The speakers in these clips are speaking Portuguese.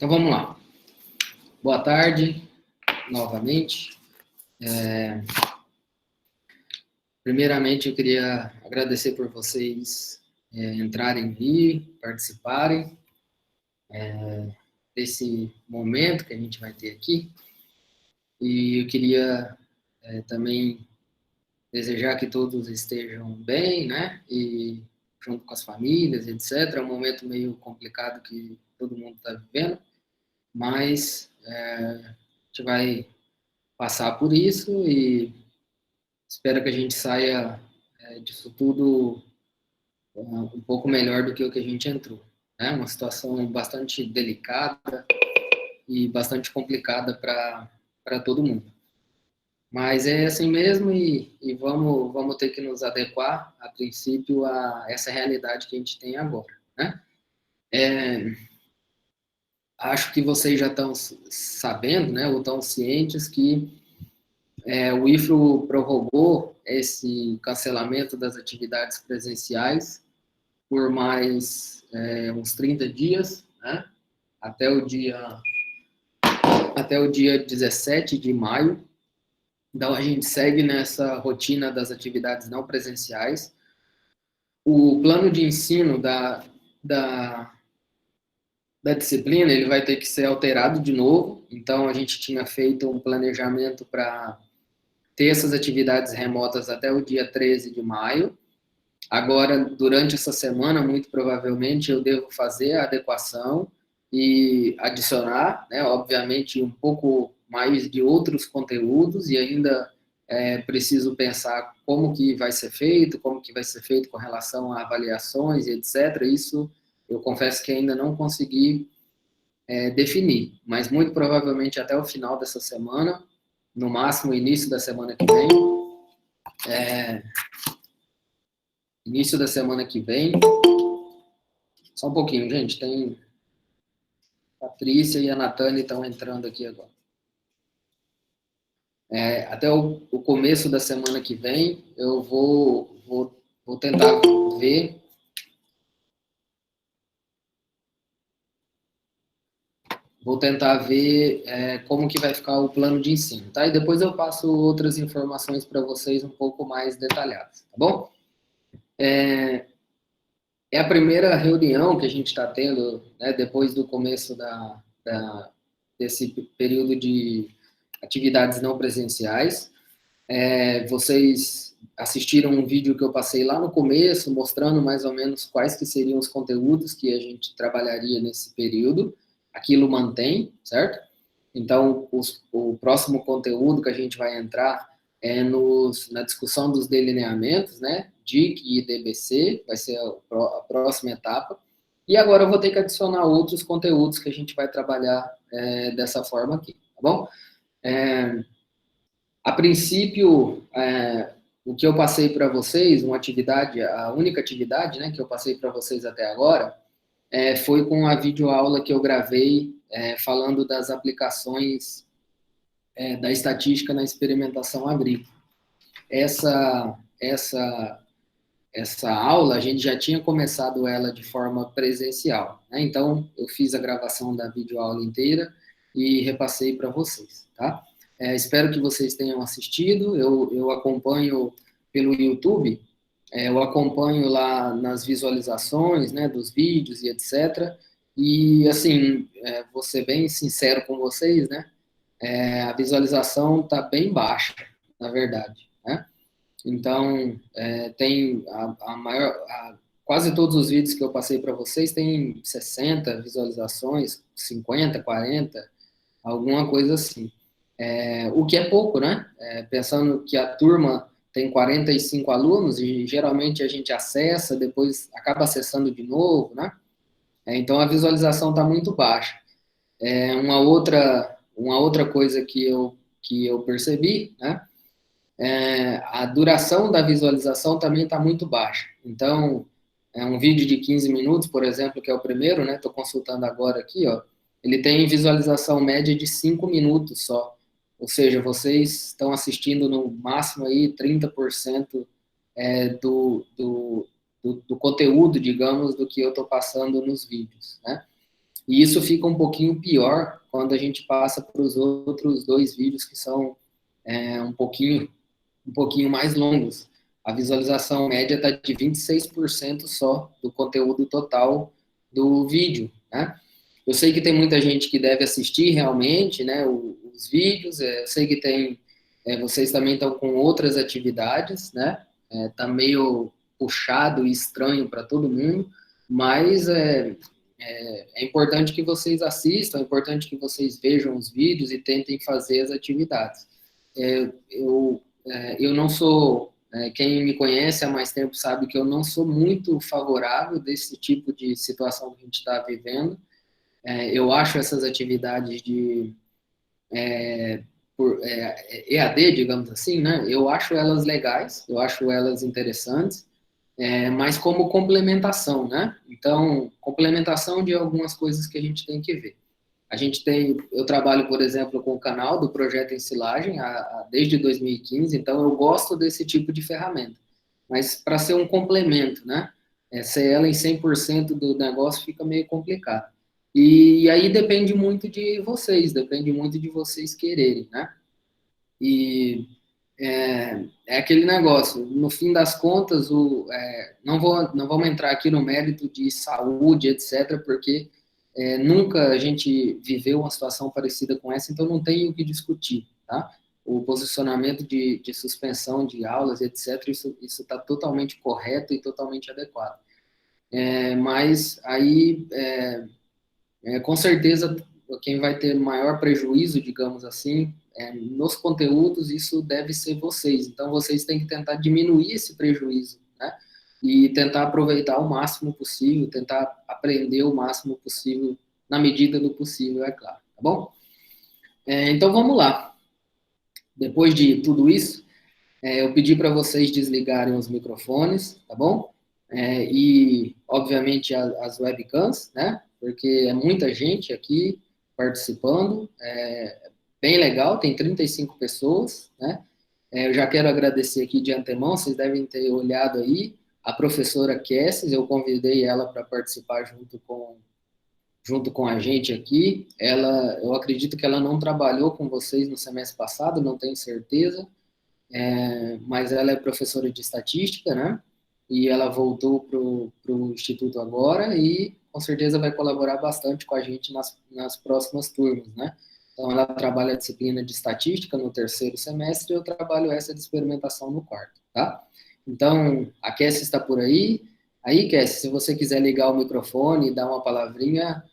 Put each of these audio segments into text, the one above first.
Então vamos lá. Boa tarde, novamente. Primeiramente, eu queria agradecer por vocês entrarem aqui, participarem desse momento que a gente vai ter aqui. E eu queria também desejar que todos estejam bem, né? E junto com as famílias, etc. É um momento meio complicado que todo mundo está vivendo, mas a gente vai passar por isso e espero que a gente saia disso tudo um pouco melhor do que o que a gente entrou. É uma situação bastante delicada e bastante complicada para todo mundo. Mas é assim mesmo e vamos ter que nos adequar, a princípio, a essa realidade que a gente tem agora. Né? Acho que vocês já estão sabendo, né, ou estão cientes que o IFRO prorrogou esse cancelamento das atividades presenciais por mais uns 30 dias, né? até o dia 17 de maio. Então, a gente segue nessa rotina das atividades não presenciais. O plano de ensino da disciplina ele vai ter que ser alterado de novo. Então, a gente tinha feito um planejamento para ter essas atividades remotas até o dia 13 de maio. Agora, durante essa semana, muito provavelmente, eu devo fazer a adequação e adicionar, né, obviamente, um pouco mais de outros conteúdos e ainda preciso pensar como que vai ser feito, como que vai ser feito com relação a avaliações e etc. Isso, eu confesso que ainda não consegui definir, mas muito provavelmente até o final dessa semana, no máximo início da semana que vem, só um pouquinho, gente, tem Patrícia e a Natane estão entrando aqui agora. Até o começo da semana que vem, eu vou tentar ver. Vou tentar ver como que vai ficar o plano de ensino, tá? E depois eu passo outras informações para vocês um pouco mais detalhadas, tá bom? É a primeira reunião que a gente está tendo, né, depois do começo desse período de atividades não presenciais. Vocês assistiram um vídeo que eu passei lá no começo, mostrando mais ou menos quais que seriam os conteúdos que a gente trabalharia nesse período. Aquilo mantém, certo? Então, o próximo conteúdo que a gente vai entrar é na discussão dos delineamentos, né? DIC e DBC, vai ser a próxima etapa. E agora eu vou ter que adicionar outros conteúdos que a gente vai trabalhar dessa forma aqui, tá bom? A princípio, o que eu passei para vocês, a única atividade, né, que eu passei para vocês até agora, foi com a videoaula que eu gravei falando das aplicações da estatística na experimentação agrícola. Essa aula, a gente já tinha começado ela de forma presencial, né? Então, eu fiz a gravação da videoaula inteira e repassei para vocês, tá? Espero que vocês tenham assistido, eu acompanho pelo YouTube, eu acompanho lá nas visualizações, né, dos vídeos e etc. E, assim, vou ser bem sincero com vocês, né, a visualização está bem baixa, na verdade, né? Então, tem quase todos os vídeos que eu passei para vocês têm 60 visualizações, 50, 40, alguma coisa assim. O que é pouco, né? Pensando que a turma tem 45 alunos e geralmente a gente acessa, depois acaba acessando de novo, né? Então a visualização está muito baixa. Uma outra coisa que eu percebi, né? A duração da visualização também está muito baixa. Então, um vídeo de 15 minutos, por exemplo, que é o primeiro, né? Estou consultando agora aqui, ó. Ele tem visualização média de 5 minutos só. Ou seja, vocês estão assistindo no máximo aí 30% do conteúdo, digamos, do que eu estou passando nos vídeos, né? E isso fica um pouquinho pior quando a gente passa para os outros dois vídeos que são um pouquinho mais longos. A visualização média está de 26% só do conteúdo total do vídeo, né? Eu sei que tem muita gente que deve assistir realmente, né, os vídeos, eu sei que tem, vocês também estão com outras atividades, né, tá meio puxado e estranho para todo mundo, mas é importante que vocês assistam, é importante que vocês vejam os vídeos e tentem fazer as atividades. Eu não sou, quem me conhece há mais tempo sabe que eu não sou muito favorável desse tipo de situação que a gente está vivendo. Eu acho essas atividades de EAD, digamos assim, né? Eu acho elas legais, eu acho elas interessantes, mas como complementação, né? Então, complementação de algumas coisas que a gente tem que ver. Eu trabalho, por exemplo, com o canal do Projeto Ensilagem desde 2015, então eu gosto desse tipo de ferramenta. Mas para ser um complemento, né? Ser ela em 100% do negócio fica meio complicado. E aí depende muito de vocês, depende muito de vocês quererem, né? E é aquele negócio, no fim das contas, não vamos entrar aqui no mérito de saúde, etc., porque nunca a gente viveu uma situação parecida com essa, então não tem o que discutir, tá? O posicionamento de suspensão de aulas, etc., isso está totalmente correto e totalmente adequado. Mas aí, com certeza, quem vai ter maior prejuízo, digamos assim, nos conteúdos, isso deve ser vocês. Então, vocês têm que tentar diminuir esse prejuízo, né? E tentar aproveitar o máximo possível, tentar aprender o máximo possível, na medida do possível, é claro. Tá bom? Então, vamos lá. Depois de tudo isso, eu pedi para vocês desligarem os microfones, tá bom? E, obviamente, as webcams, né? Porque é muita gente aqui participando, bem legal, tem 35 pessoas, né? Eu já quero agradecer aqui de antemão, vocês devem ter olhado aí, a professora Kesses, eu convidei ela para participar junto com a gente aqui. Eu acredito que ela não trabalhou com vocês no semestre passado, não tenho certeza, mas ela é professora de estatística, né? E ela voltou para o Instituto agora e com certeza vai colaborar bastante com a gente nas próximas turmas, né? Então, ela trabalha a disciplina de estatística no terceiro semestre e eu trabalho essa de experimentação no quarto, tá? Então, a Cassie está por aí. Aí, Cassie, se você quiser ligar o microfone e dar uma palavrinha,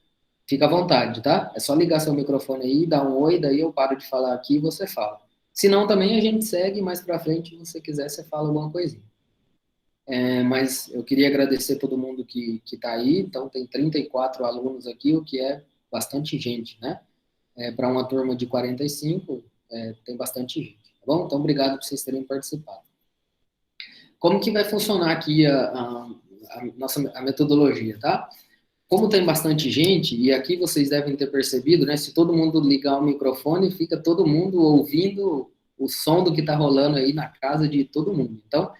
fica à vontade, tá? É só ligar seu microfone aí, dar um oi, daí eu paro de falar aqui e você fala. Se não, também a gente segue mais para frente, se você quiser, você fala alguma coisinha. Mas eu queria agradecer todo mundo que está aí. Então, tem 34 alunos aqui, o que é bastante gente, né? Para uma turma de 45, tem bastante gente, tá bom? Então, obrigado por vocês terem participado. Como que vai funcionar aqui a metodologia, tá? Como tem bastante gente, e aqui vocês devem ter percebido, né? Se todo mundo ligar o microfone, fica todo mundo ouvindo o som do que está rolando aí na casa de todo mundo. Então,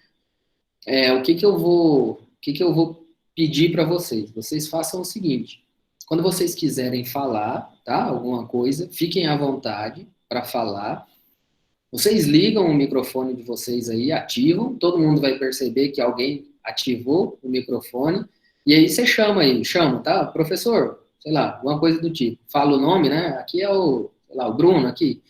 o que que eu vou pedir para vocês? Vocês façam o seguinte: quando vocês quiserem falar, tá? Alguma coisa, fiquem à vontade para falar. Vocês ligam o microfone de vocês aí, ativam, todo mundo vai perceber que alguém ativou o microfone, e aí você chama, tá? Professor, sei lá, alguma coisa do tipo. Fala o nome, né? Aqui é sei lá, o Bruno aqui.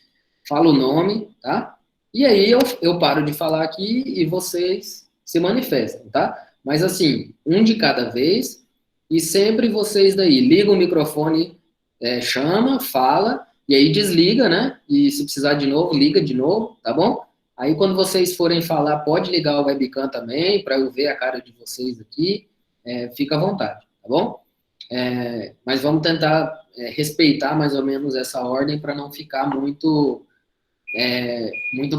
Fala o nome, tá? E aí eu paro de falar aqui e vocês se manifestam, tá? Mas assim, um de cada vez, e sempre vocês daí ligam o microfone, chama, fala, e aí desliga, né? E se precisar de novo, liga de novo, tá bom? Aí quando vocês forem falar, pode ligar o webcam também, para eu ver a cara de vocês aqui. Fica à vontade, tá bom? Mas vamos tentar respeitar mais ou menos essa ordem para não ficar muito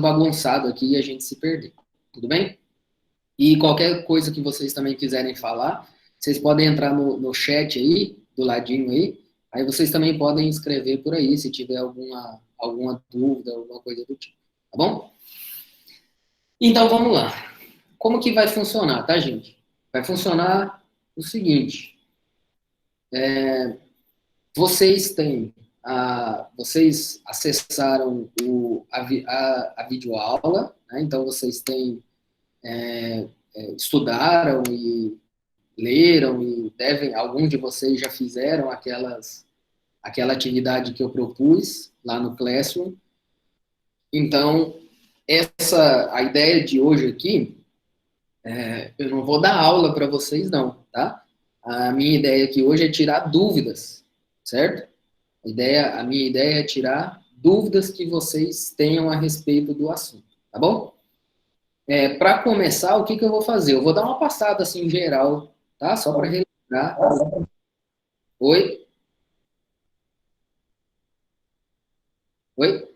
bagunçado aqui e a gente se perder. Tudo bem? E qualquer coisa que vocês também quiserem falar, vocês podem entrar no chat aí, do ladinho aí vocês também podem escrever por aí, se tiver alguma dúvida, alguma coisa do tipo, tá bom? Então, vamos lá. Como que vai funcionar, tá, gente? Vai funcionar o seguinte, Vocês têm, vocês acessaram a videoaula, né? Então vocês têm, estudaram e leram e devem, alguns de vocês já fizeram aquela atividade que eu propus lá no Classroom. Então, a ideia de hoje aqui, eu não vou dar aula para vocês não, tá? A minha ideia aqui hoje é tirar dúvidas, certo? A minha ideia é tirar dúvidas que vocês tenham a respeito do assunto, tá bom? Para começar, o que que eu vou fazer? Eu vou dar uma passada assim geral, tá? Só para relembrar. Oi? Oi?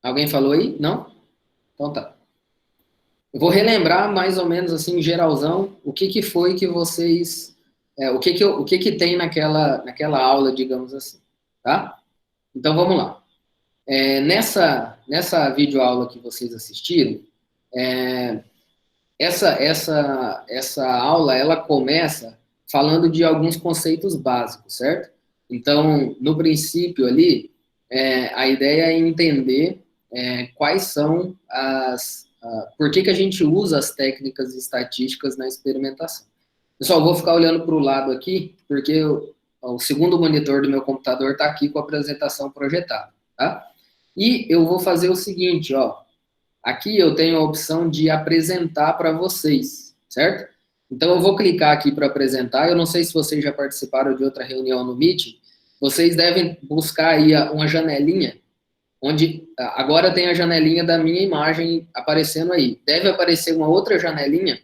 Alguém falou aí? Não? Então tá. Eu vou relembrar mais ou menos assim, geralzão, o que que foi que vocês, o que que tem naquela aula, digamos assim, tá? Então vamos lá. Nessa videoaula que vocês assistiram, essa aula ela começa falando de alguns conceitos básicos, certo? Então, no princípio ali, a ideia é entender quais são por que a gente usa as técnicas estatísticas na experimentação. Pessoal, vou ficar olhando para o lado aqui, porque o segundo monitor do meu computador está aqui com a apresentação projetada, tá? E eu vou fazer o seguinte, ó, aqui eu tenho a opção de apresentar para vocês, certo? Então eu vou clicar aqui para apresentar. Eu não sei se vocês já participaram de outra reunião no Meet. Vocês devem buscar aí uma janelinha, onde agora tem a janelinha da minha imagem aparecendo aí. Deve aparecer uma outra janelinha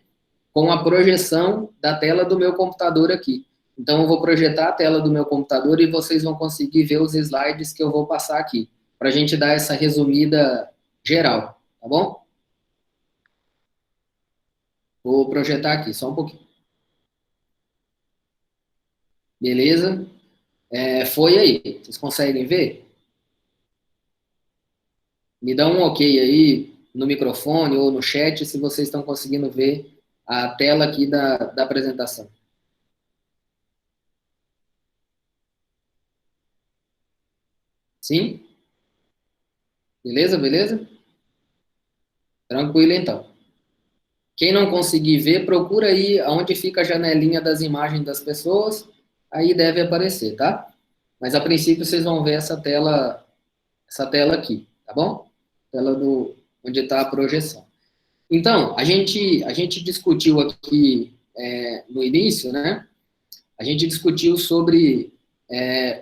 com a projeção da tela do meu computador aqui. Então eu vou projetar a tela do meu computador e vocês vão conseguir ver os slides que eu vou passar aqui, para a gente dar essa resumida geral, tá bom? Vou projetar aqui, só um pouquinho. Beleza? Foi aí. Vocês conseguem ver? Me dá um ok aí no microfone ou no chat se vocês estão conseguindo ver a tela aqui da apresentação. Sim? Beleza, beleza? Tranquilo então. Quem não conseguir ver, procura aí onde fica a janelinha das imagens das pessoas, aí deve aparecer, tá? Mas a princípio vocês vão ver essa tela aqui, tá bom? Tela onde está a projeção. Então, a gente discutiu aqui no início, né? A gente discutiu sobre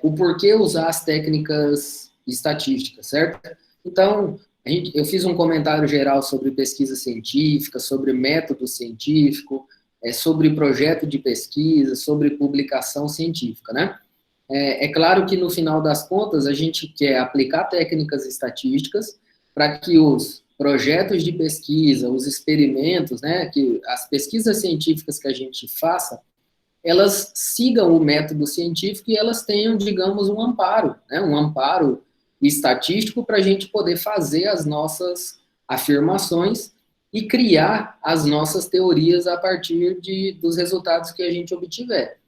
o porquê usar as técnicas estatísticas, certo? Então, eu fiz um comentário geral sobre pesquisa científica, sobre método científico, sobre projeto de pesquisa, sobre publicação científica, né? É claro que no final das contas a gente quer aplicar técnicas estatísticas para que os projetos de pesquisa, os experimentos, né, que as pesquisas científicas que a gente faça, elas sigam o método científico e elas tenham, digamos, um amparo, né, um amparo estatístico para a gente poder fazer as nossas afirmações e criar as nossas teorias a partir dos resultados que a gente obtiver.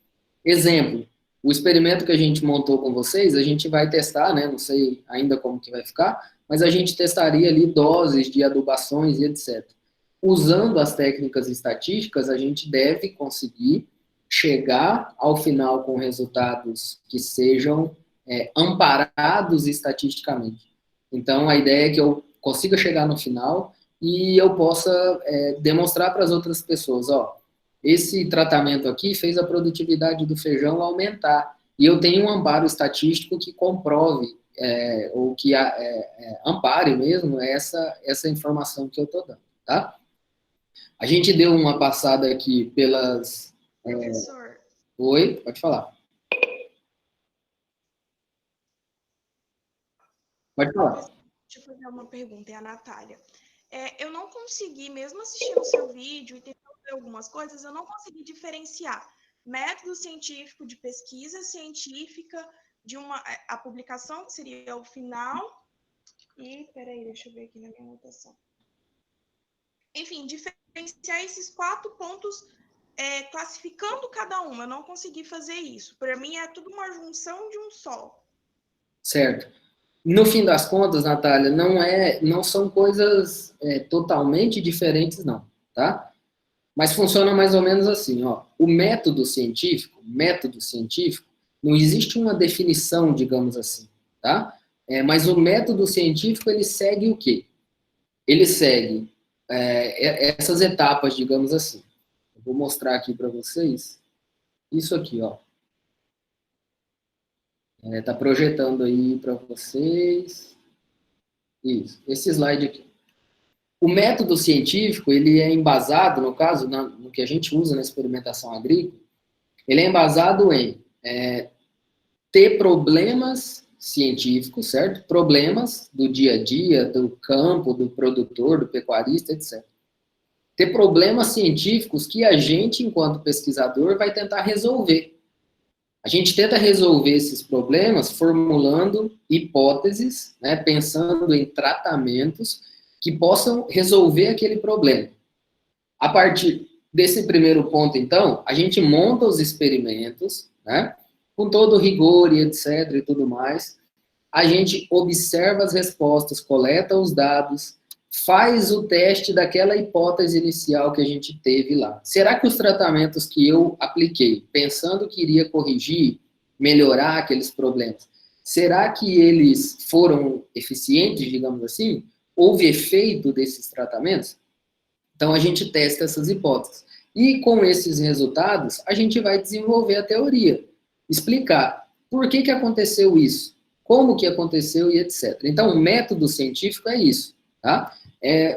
Exemplo, o experimento que a gente montou com vocês, a gente vai testar, né? Não sei ainda como que vai ficar, mas a gente testaria ali doses de adubações e etc. Usando as técnicas estatísticas, a gente deve conseguir chegar ao final com resultados que sejam amparados estatisticamente. Então, a ideia é que eu consiga chegar no final e eu possa demonstrar para as outras pessoas, ó, esse tratamento aqui fez a produtividade do feijão aumentar. E eu tenho um amparo estatístico que comprove, ou que ampare mesmo essa informação que eu estou dando, tá? A gente deu uma passada aqui pelas... Professor. Oi, pode falar. Pode falar. Professor, deixa eu fazer uma pergunta, é a Natália. Eu não consegui, mesmo assistindo o seu vídeo e tentando ver algumas coisas, eu não consegui diferenciar método científico de pesquisa científica de a publicação, que seria o final, e, peraí, deixa eu ver aqui na minha anotação. Enfim, diferenciar esses 4 pontos classificando cada uma. Eu não consegui fazer isso. Para mim, é tudo uma junção de um só. Certo. No fim das contas, Natália, não são coisas totalmente diferentes, não, tá? Mas funciona mais ou menos assim, ó. O método científico, não existe uma definição, digamos assim, tá? Mas o método científico, ele segue o quê? Ele segue essas etapas, digamos assim. Eu vou mostrar aqui para vocês. Isso aqui, ó. Tá projetando aí para vocês. Isso, esse slide aqui. O método científico, ele é embasado, no caso, no que a gente usa na experimentação agrícola, ele é embasado em ter problemas científicos, certo? Problemas do dia a dia, do campo, do produtor, do pecuarista, etc. Ter problemas científicos que a gente, enquanto pesquisador, vai tentar resolver. A gente tenta resolver esses problemas formulando hipóteses, né, pensando em tratamentos que possam resolver aquele problema. A partir desse primeiro ponto, então, a gente monta os experimentos, né, com todo o rigor e etc. e tudo mais. A gente observa as respostas, coleta os dados, faz o teste daquela hipótese inicial que a gente teve lá. Será que os tratamentos que eu apliquei, pensando que iria corrigir, melhorar aqueles problemas, será que eles foram eficientes, digamos assim? Houve efeito desses tratamentos? Então, a gente testa essas hipóteses. E com esses resultados, a gente vai desenvolver a teoria, explicar por que aconteceu isso, como que aconteceu e etc. Então, o método científico é isso, tá?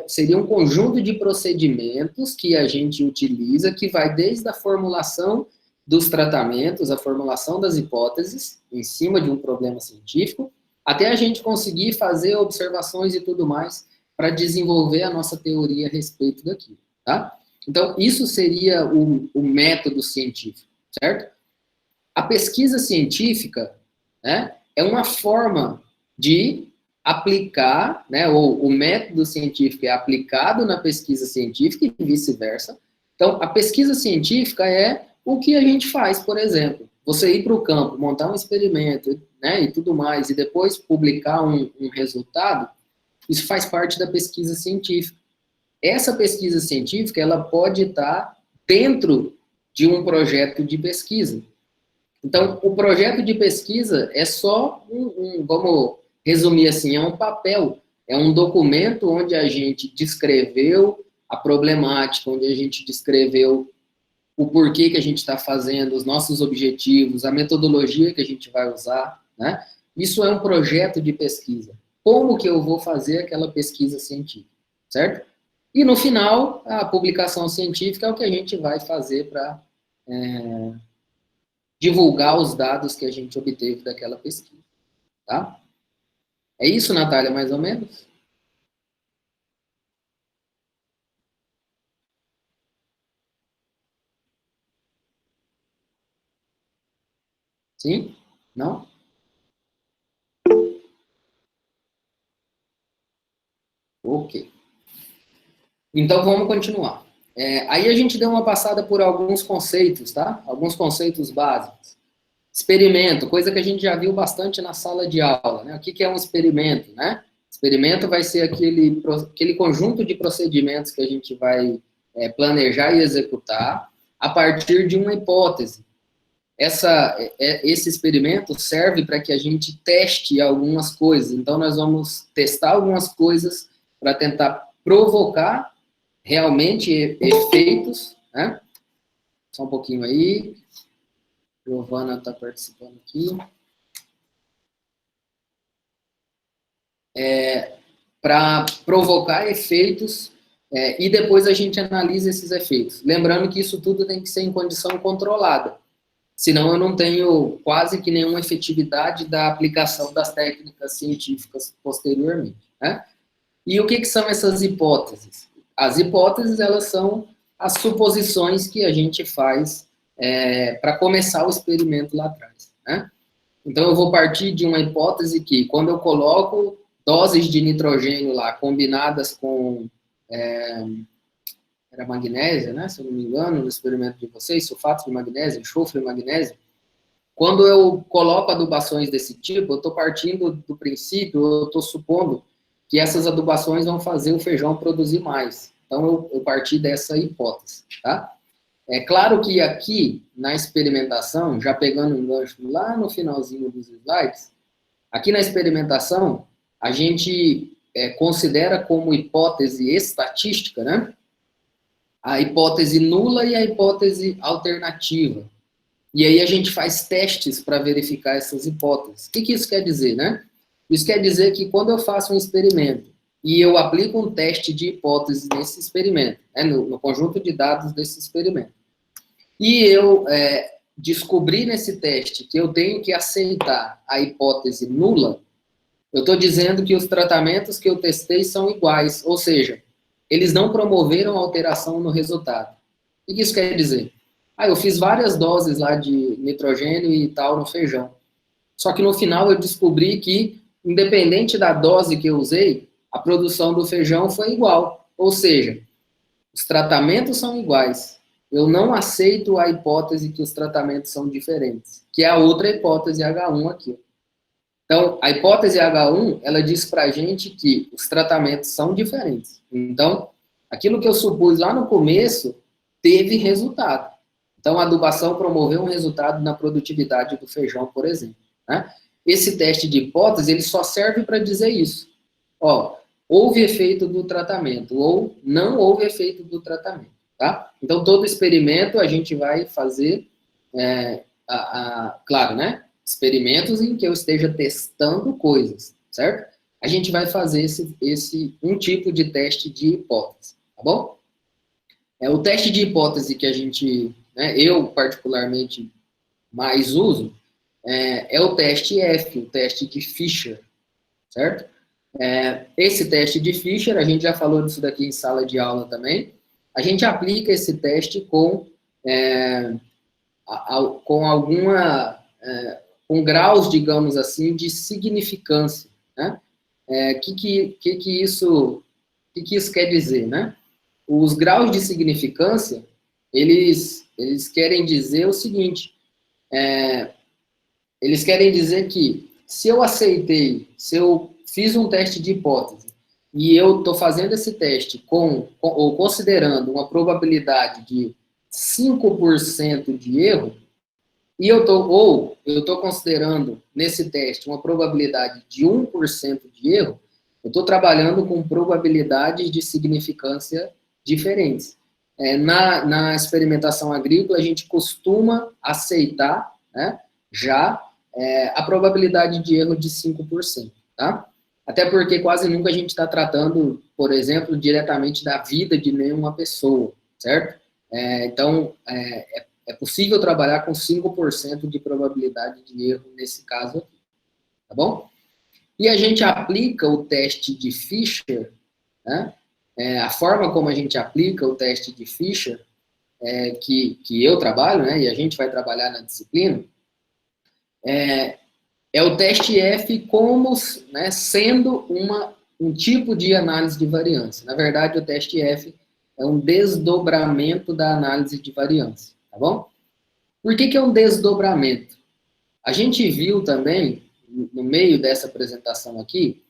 Seria um conjunto de procedimentos que a gente utiliza, que vai desde a formulação dos tratamentos, a formulação das hipóteses, em cima de um problema científico, até a gente conseguir fazer observações e tudo mais, para desenvolver a nossa teoria a respeito daquilo, tá? Então, isso seria o método científico, certo? A pesquisa científica, né, é uma forma de aplicar, né, ou o método científico é aplicado na pesquisa científica e vice-versa. Então, a pesquisa científica é o que a gente faz, por exemplo, você ir para o campo, montar um experimento, né, e tudo mais, e depois publicar um resultado, isso faz parte da pesquisa científica. Essa pesquisa científica, ela pode estar dentro de um projeto de pesquisa. Então, o projeto de pesquisa é só vamos resumir assim, é um papel, é um documento onde a gente descreveu a problemática, onde a gente descreveu o porquê que a gente está fazendo, os nossos objetivos, a metodologia que a gente vai usar, né? Isso é um projeto de pesquisa. Como que eu vou fazer aquela pesquisa científica, certo? E no final, a publicação científica é o que a gente vai fazer para divulgar os dados que a gente obteve daquela pesquisa, tá? É isso, Natália, mais ou menos? Sim? Não? Ok. Então, vamos continuar. Aí a gente deu uma passada por alguns conceitos, tá? Alguns conceitos básicos. Experimento, coisa que a gente já viu bastante na sala de aula, né? O que é um experimento, né? Experimento vai ser aquele conjunto de procedimentos que a gente vai planejar e executar a partir de uma hipótese. Esse experimento serve para que a gente teste algumas coisas. Então, nós vamos testar algumas coisas para tentar provocar realmente efeitos, né? Só um pouquinho aí. Giovana está participando aqui. Para provocar efeitos e depois a gente analisa esses efeitos. Lembrando que isso tudo tem que ser em condição controlada. Senão eu não tenho quase que nenhuma efetividade da aplicação das técnicas científicas posteriormente, né? E o que são essas hipóteses? As hipóteses, elas são as suposições que a gente faz para começar o experimento lá atrás, né? Então, eu vou partir de uma hipótese que, quando eu coloco doses de nitrogênio lá, combinadas com... para magnésia, né? Se eu não me engano, no experimento de vocês, sulfato de magnésio, enxofre de magnésio. Quando eu coloco adubações desse tipo, eu estou partindo do princípio, eu estou supondo que essas adubações vão fazer o feijão produzir mais. Então, eu parti dessa hipótese, tá? É claro que aqui, na experimentação, já pegando um gancho lá no finalzinho dos slides, aqui na experimentação, a gente considera como hipótese estatística, né? A hipótese nula e a hipótese alternativa. E aí a gente faz testes para verificar essas hipóteses. O que isso quer dizer, né? Isso quer dizer que quando eu faço um experimento e eu aplico um teste de hipótese nesse experimento, né, no conjunto de dados desse experimento, e eu descobri nesse teste que eu tenho que aceitar a hipótese nula, eu estou dizendo que os tratamentos que eu testei são iguais, ou seja, eles não promoveram alteração no resultado. O que isso quer dizer? Eu fiz várias doses lá de nitrogênio e tal no feijão. Só que no final eu descobri que, independente da dose que eu usei, a produção do feijão foi igual. Ou seja, os tratamentos são iguais. Eu não aceito a hipótese que os tratamentos são diferentes, que é a outra hipótese H1 aqui. Então, a hipótese H1, ela diz pra gente que os tratamentos são diferentes. Então, aquilo que eu supus lá no começo teve resultado. Então, a adubação promoveu um resultado na produtividade do feijão, por exemplo, né? Esse teste de hipótese, ele só serve para dizer isso. Houve efeito do tratamento, ou não houve efeito do tratamento, tá? Então, todo experimento a gente vai fazer, claro, né? Experimentos em que eu esteja testando coisas, certo? A gente vai fazer um tipo de teste de hipótese, tá bom? O teste de hipótese que a gente, eu particularmente mais uso, é o teste F, o teste de Fisher, certo? Esse teste de Fisher, a gente já falou disso daqui em sala de aula também, a gente aplica esse teste com graus, digamos assim, de significância, né? Que isso quer dizer, né? Os graus de significância, eles querem dizer o seguinte, eles querem dizer que se eu fiz um teste de hipótese e eu estou fazendo esse teste ou considerando uma probabilidade de 5% de erro, e eu estou considerando nesse teste uma probabilidade de 1% de erro, eu estou trabalhando com probabilidades de significância diferentes. Na experimentação agrícola, a gente costuma aceitar, né, a probabilidade de erro de 5%, tá? Até porque quase nunca a gente está tratando, por exemplo, diretamente da vida de nenhuma pessoa, certo? Então, é possível trabalhar com 5% de probabilidade de erro nesse caso aqui, tá bom? E a gente aplica o teste de Fisher, né? A forma como a gente aplica o teste de Fisher, que eu trabalho, né, e a gente vai trabalhar na disciplina, é o teste F como, né, sendo um tipo de análise de variância. Na verdade, o teste F é um desdobramento da análise de variância, tá bom? Por que é um desdobramento? A gente viu também, no meio dessa apresentação aqui,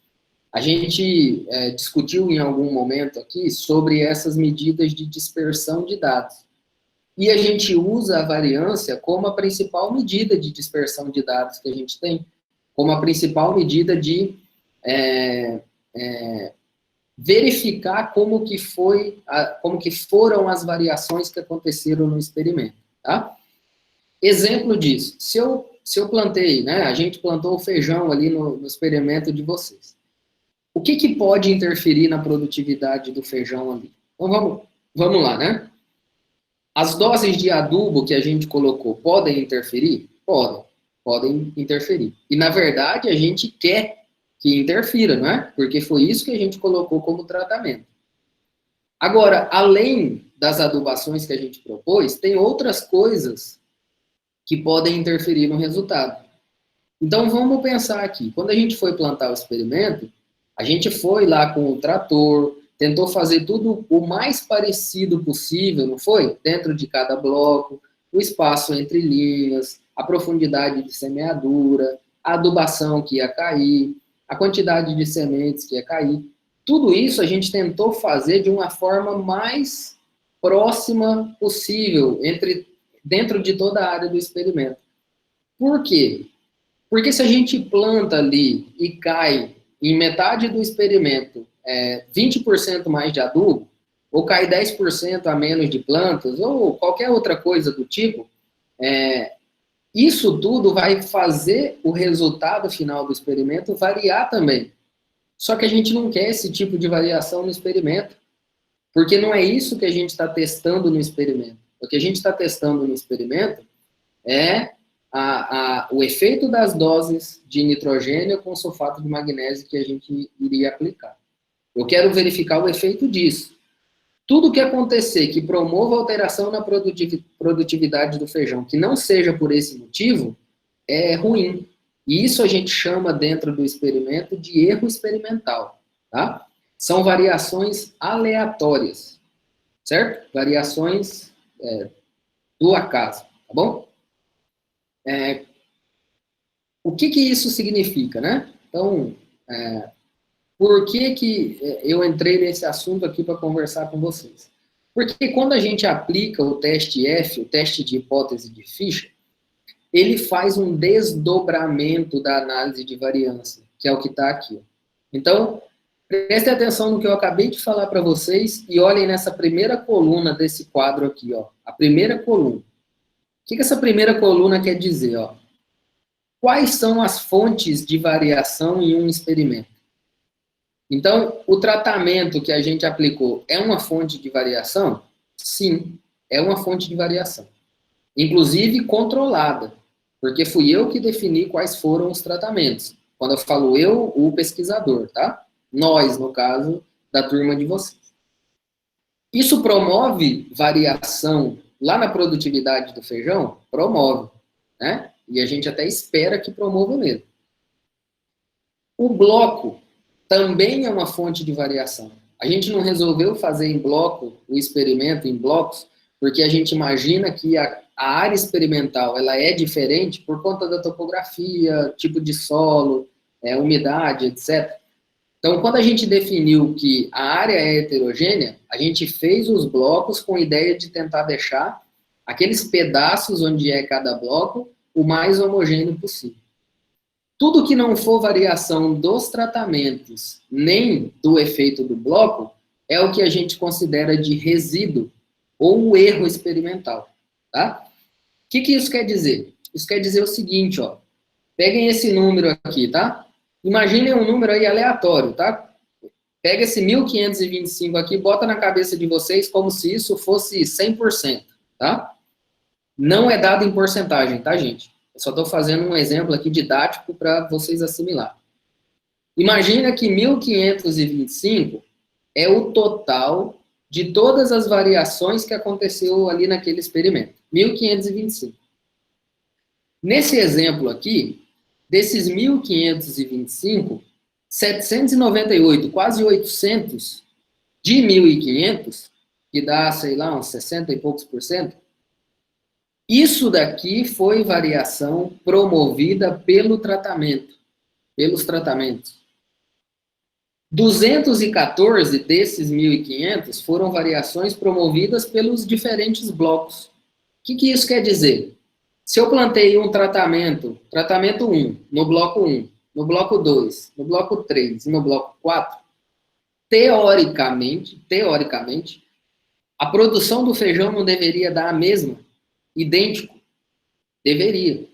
a gente discutiu em algum momento aqui sobre essas medidas de dispersão de dados. E a gente usa a variância como a principal medida de dispersão de dados que a gente tem, como a principal medida de verificar como que foram as variações que aconteceram no experimento, tá? Exemplo disso, se eu plantei, né, a gente plantou o feijão ali no experimento de vocês. O que pode interferir na produtividade do feijão ali? Então, vamos lá, né? As doses de adubo que a gente colocou podem interferir? Podem interferir. E, na verdade, a gente quer que interfira, não é? Porque foi isso que a gente colocou como tratamento. Agora, além das adubações que a gente propôs, tem outras coisas que podem interferir no resultado. Então, vamos pensar aqui. Quando a gente foi plantar o experimento, a gente foi lá com o trator, tentou fazer tudo o mais parecido possível, não foi? Dentro de cada bloco, o espaço entre linhas, a profundidade de semeadura, a adubação que ia cair, a quantidade de sementes que ia cair. Tudo isso a gente tentou fazer de uma forma mais próxima possível dentro de toda a área do experimento. Por quê? Porque se a gente planta ali e cai em metade do experimento 20% mais de adubo, ou cai 10% a menos de plantas, ou qualquer outra coisa do tipo, isso tudo vai fazer o resultado final do experimento variar também. Só que a gente não quer esse tipo de variação no experimento, porque não é isso que a gente está testando no experimento. O que a gente está testando no experimento é o efeito das doses de nitrogênio com sulfato de magnésio que a gente iria aplicar. Eu quero verificar o efeito disso. Tudo que acontecer que promova alteração na produtividade do feijão, que não seja por esse motivo, é ruim. E isso a gente chama dentro do experimento de erro experimental, tá? São variações aleatórias, certo? Variações do acaso, tá bom? O que isso significa, né? Então, por que eu entrei nesse assunto aqui para conversar com vocês? Porque quando a gente aplica o teste F, o teste de hipótese de Fischer, ele faz um desdobramento da análise de variância, que é o que está aqui. Então, prestem atenção no que eu acabei de falar para vocês e olhem nessa primeira coluna desse quadro aqui, ó. A primeira coluna. O que essa primeira coluna quer dizer, ó? Quais são as fontes de variação em um experimento? Então, o tratamento que a gente aplicou é uma fonte de variação? Sim, é uma fonte de variação. Inclusive controlada, porque fui eu que defini quais foram os tratamentos. Quando eu falo eu, o pesquisador, tá? Nós, no caso, da turma de vocês. Isso promove variação lá na produtividade do feijão? Promove, né? E a gente até espera que promova mesmo. O bloco também é uma fonte de variação. A gente não resolveu fazer em bloco, o experimento em blocos, porque a gente imagina que a área experimental ela é diferente por conta da topografia, tipo de solo, umidade, etc. Então, quando a gente definiu que a área é heterogênea, a gente fez os blocos com a ideia de tentar deixar aqueles pedaços onde é cada bloco o mais homogêneo possível. Tudo que não for variação dos tratamentos, nem do efeito do bloco, é o que a gente considera de resíduo ou erro experimental, tá? O que isso quer dizer? Isso quer dizer o seguinte, ó. Peguem esse número aqui, tá? Imaginem um número aí aleatório, tá? Pega esse 1525 aqui, bota na cabeça de vocês como se isso fosse 100%, tá? Não é dado em porcentagem, tá, gente? Eu só estou fazendo um exemplo aqui didático para vocês assimilar. Imagina que 1525 é o total de todas as variações que aconteceu ali naquele experimento. 1525. Nesse exemplo aqui, desses 1525, 798, quase 800 de 1500, que dá, sei lá, uns 60 e poucos %, isso daqui foi variação promovida pelo tratamento, pelos tratamentos. 214 desses 1500 foram variações promovidas pelos diferentes blocos. O que isso quer dizer? Se eu plantei um tratamento 1, no bloco 1, no bloco 2, no bloco 3 e no bloco 4, teoricamente, a produção do feijão não deveria dar a mesma? Idêntico? Deveria.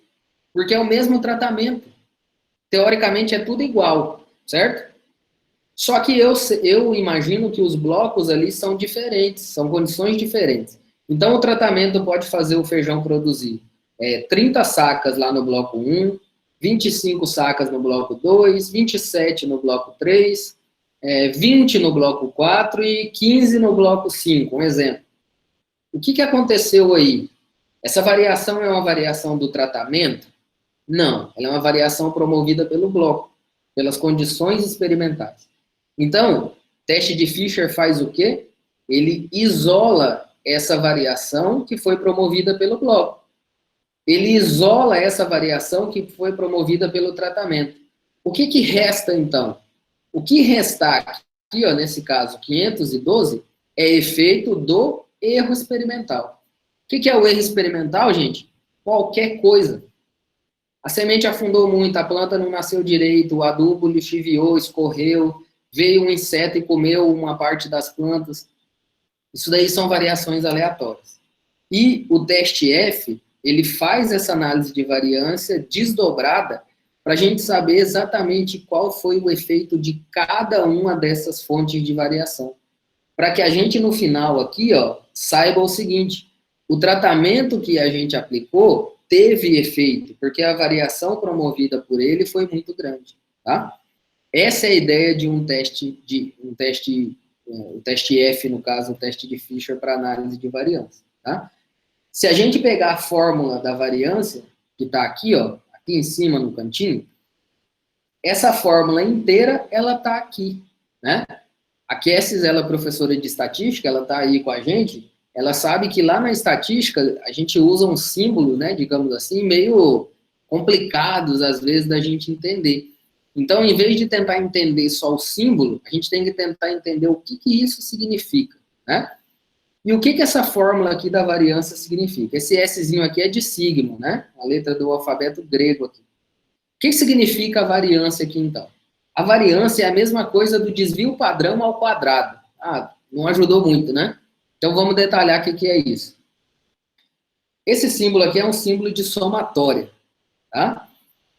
Porque é o mesmo tratamento. Teoricamente é tudo igual, certo? Só que eu imagino que os blocos ali são diferentes, são condições diferentes. Então o tratamento pode fazer o feijão produzir 30 sacas lá no bloco 1, 25 sacas no bloco 2, 27 no bloco 3, 20 no bloco 4 e 15 no bloco 5, um exemplo. O que aconteceu aí? Essa variação é uma variação do tratamento? Não, ela é uma variação promovida pelo bloco, pelas condições experimentais. Então, Teste de Fisher faz o quê? Ele isola essa variação que foi promovida pelo bloco. Ele isola essa variação que foi promovida pelo tratamento. O que, que resta, então? O que restar aqui, ó, nesse caso, 512, é efeito do erro experimental. O que, que é o erro experimental, gente? Qualquer coisa. A semente afundou muito, a planta não nasceu direito, o adubo lixiviou, escorreu, veio um inseto e comeu uma parte das plantas. Isso daí são variações aleatórias. E o teste F, ele faz essa análise de variância desdobrada para a gente saber exatamente qual foi o efeito de cada uma dessas fontes de variação. Para que a gente, no final aqui, ó, saiba o seguinte, o tratamento que a gente aplicou teve efeito, porque a variação promovida por ele foi muito grande, tá? Essa é a ideia de o teste F, no caso, o teste de Fisher para análise de variância, tá? Se a gente pegar a fórmula da variância, que está aqui, ó, aqui em cima no cantinho, essa fórmula inteira, ela está aqui, né? A Kessis, ela é professora de estatística, ela está aí com a gente, ela sabe que lá na estatística a gente usa um símbolo, né, digamos assim, meio complicados às vezes da gente entender. Então, em vez de tentar entender só o símbolo, a gente tem que tentar entender o que, que isso significa, né? E o que, que essa fórmula aqui da variância significa? Esse Szinho aqui é de sigma, né? A letra do alfabeto grego aqui. O que, que significa a variância aqui, então? A variância é a mesma coisa do desvio padrão ao quadrado. Ah, não ajudou muito, né? Então, vamos detalhar o que, que é isso. Esse símbolo aqui é um símbolo de somatória, tá?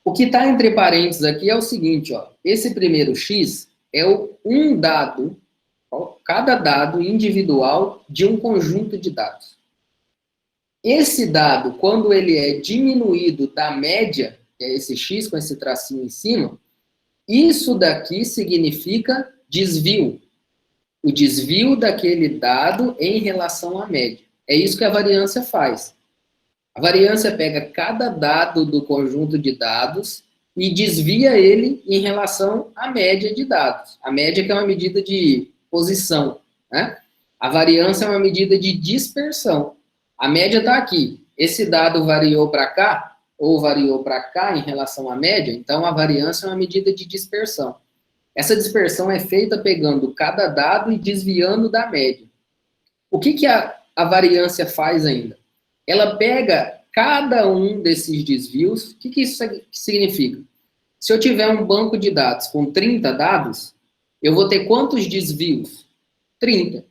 O que está entre parênteses aqui é o seguinte, ó. Esse primeiro x é um dado, ó, cada dado individual de um conjunto de dados. Esse dado, quando ele é diminuído da média, que é esse x com esse tracinho em cima, isso daqui significa desvio. O desvio daquele dado em relação à média. É isso que a variância faz. A variância pega cada dado do conjunto de dados e desvia ele em relação à média de dados. A média que é uma medida de posição, né? A variância é uma medida de dispersão. A média está aqui. Esse dado variou para cá ou variou para cá em relação à média, então a variância é uma medida de dispersão. Essa dispersão é feita pegando cada dado e desviando da média. O que, que a variância faz ainda? Ela pega cada um desses desvios. O que, que isso significa? Se eu tiver um banco de dados com 30 dados, eu vou ter quantos desvios? 30.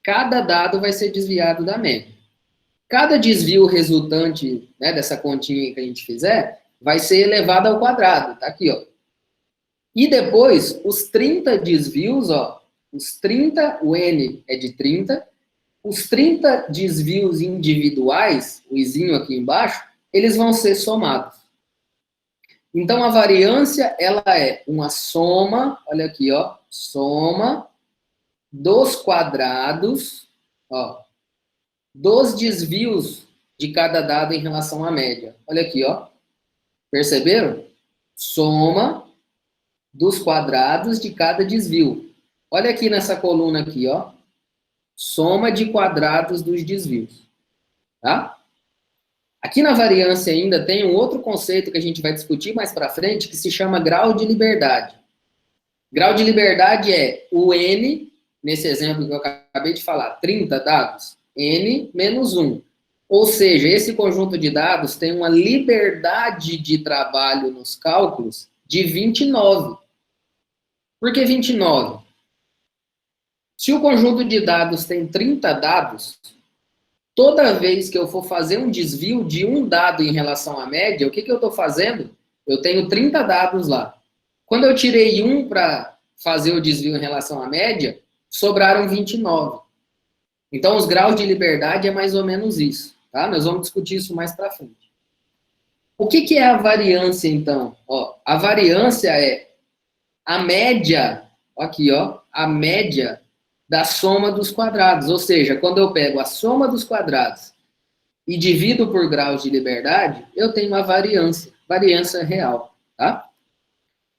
Cada dado vai ser desviado da média. Cada desvio resultante, né, dessa continha que a gente fizer vai ser elevado ao quadrado. Tá aqui, ó. E depois, os 30 desvios, ó, os 30, o N é de 30, os 30 desvios individuais, o izinho aqui embaixo, eles vão ser somados. Então, a variância, ela é uma soma, olha aqui, ó, soma dos quadrados, ó, dos desvios de cada dado em relação à média. Olha aqui, ó, perceberam? Soma dos quadrados de cada desvio. Olha aqui nessa coluna aqui, ó. Soma de quadrados dos desvios. Tá? Aqui na variância ainda tem um outro conceito que a gente vai discutir mais para frente, que se chama grau de liberdade. Grau de liberdade é o N, nesse exemplo que eu acabei de falar, 30 dados, N menos 1. Ou seja, esse conjunto de dados tem uma liberdade de trabalho nos cálculos de 29. Por que 29? Se o conjunto de dados tem 30 dados, toda vez que eu for fazer um desvio de um dado em relação à média, o que, que eu estou fazendo? Eu tenho 30 dados lá. Quando eu tirei um para fazer o desvio em relação à média, sobraram 29. Então, os graus de liberdade é mais ou menos isso. Tá? Nós vamos discutir isso mais para frente. O que, que é a variância, então? Ó, a variância é a média, aqui, ó, a média da soma dos quadrados. Ou seja, quando eu pego a soma dos quadrados e divido por graus de liberdade, eu tenho uma variância real, tá?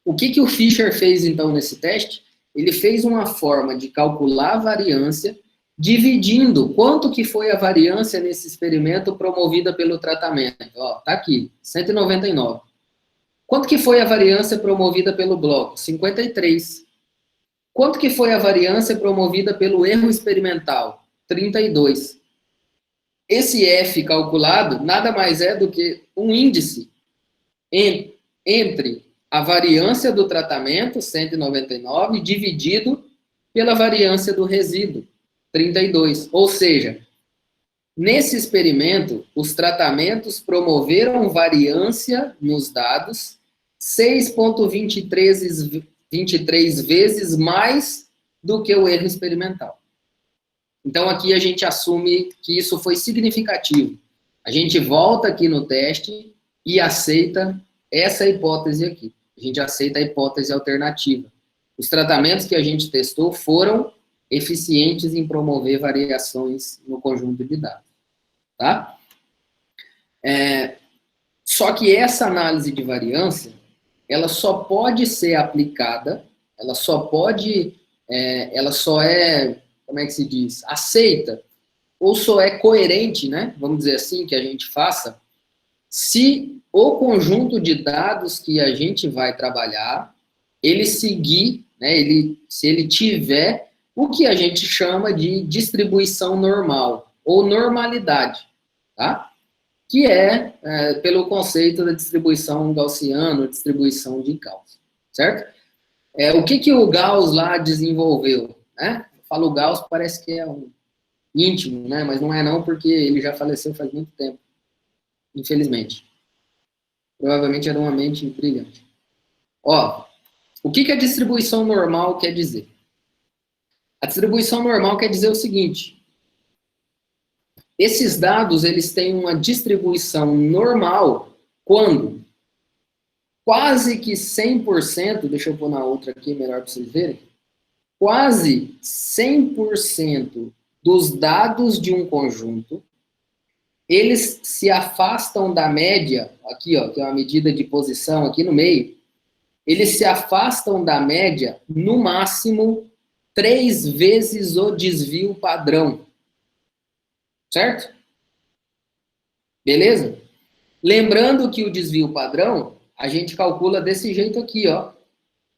O que, que o Fisher fez, então, nesse teste? ele fez uma forma de calcular a variância dividindo quanto que foi a variância nesse experimento promovida pelo tratamento. Ó, tá aqui, 199. Quanto que foi a variância promovida pelo bloco? 53. Quanto que foi a variância promovida pelo erro experimental? 32. Esse F calculado nada mais é do que um índice entre a variância do tratamento, 199, dividido pela variância do resíduo, 32. Ou seja, nesse experimento, os tratamentos promoveram variância nos dados 6,23 vezes mais do que o erro experimental. Então, aqui a gente assume que isso foi significativo. A gente volta aqui no teste e aceita essa hipótese aqui. A gente aceita a hipótese alternativa. Os tratamentos que a gente testou foram eficientes em promover variações no conjunto de dados. Tá? Só que essa análise de variância, ela só pode ser aplicada, ela só é, como é que se diz, aceita, ou só é coerente, né, vamos dizer assim, que a gente faça, se o conjunto de dados que a gente vai trabalhar, ele seguir, né, se ele tiver o que a gente chama de distribuição normal, ou normalidade, tá? Que é pelo conceito da distribuição gaussiana, distribuição de Gauss, certo? O que o Gauss lá desenvolveu, né? Eu falo Gauss, parece que é um íntimo, né? Mas não é não, porque ele já faleceu faz muito tempo, infelizmente. Provavelmente era uma mente brilhante. Ó, o que a distribuição normal quer dizer? A distribuição normal quer dizer o seguinte: esses dados, eles têm uma distribuição normal quando quase que 100%, deixa eu pôr na outra aqui, melhor para vocês verem, quase 100% dos dados de um conjunto, eles se afastam da média, aqui ó, que é uma medida de posição aqui no meio, eles se afastam da média no máximo 3 vezes o desvio padrão. Certo? Beleza? Lembrando que o desvio padrão, a gente calcula desse jeito aqui, ó.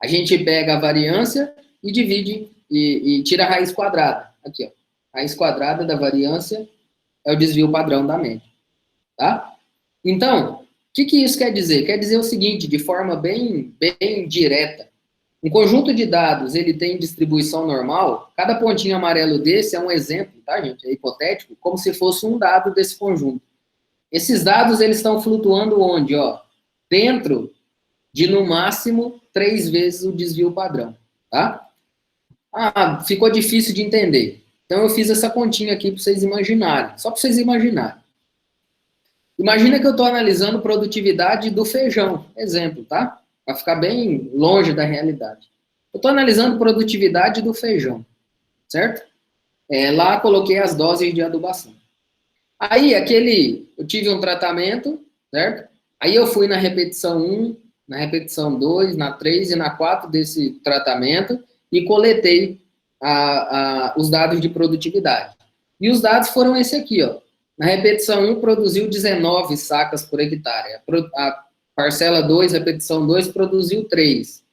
A gente pega a variância e divide, e tira a raiz quadrada. Aqui, ó. A raiz quadrada da variância é o desvio padrão da média. Tá? Então, o que isso quer dizer? Quer dizer o seguinte, de forma bem direta. Um conjunto de dados, ele tem distribuição normal, cada pontinho amarelo desse é um exemplo, tá, gente? É hipotético, como se fosse um dado desse conjunto. Esses dados, eles estão flutuando onde, ó? Dentro de, no máximo, 3 vezes o desvio padrão, tá? Ah, ficou difícil de entender. Então, eu fiz essa continha aqui para vocês imaginarem, só para vocês imaginarem. Imagina que eu estou analisando produtividade do feijão, exemplo, tá? Para ficar bem longe da realidade. Eu estou analisando produtividade do feijão, certo? Lá coloquei as doses de adubação. Aí, eu tive um tratamento, certo? Aí eu fui na repetição 1, na repetição 2, na 3 e na 4 desse tratamento e coletei os dados de produtividade. E os dados foram esse aqui, ó. Na repetição 1, produziu 19 sacas por hectare. A parcela 2, repetição 2, produziu 3.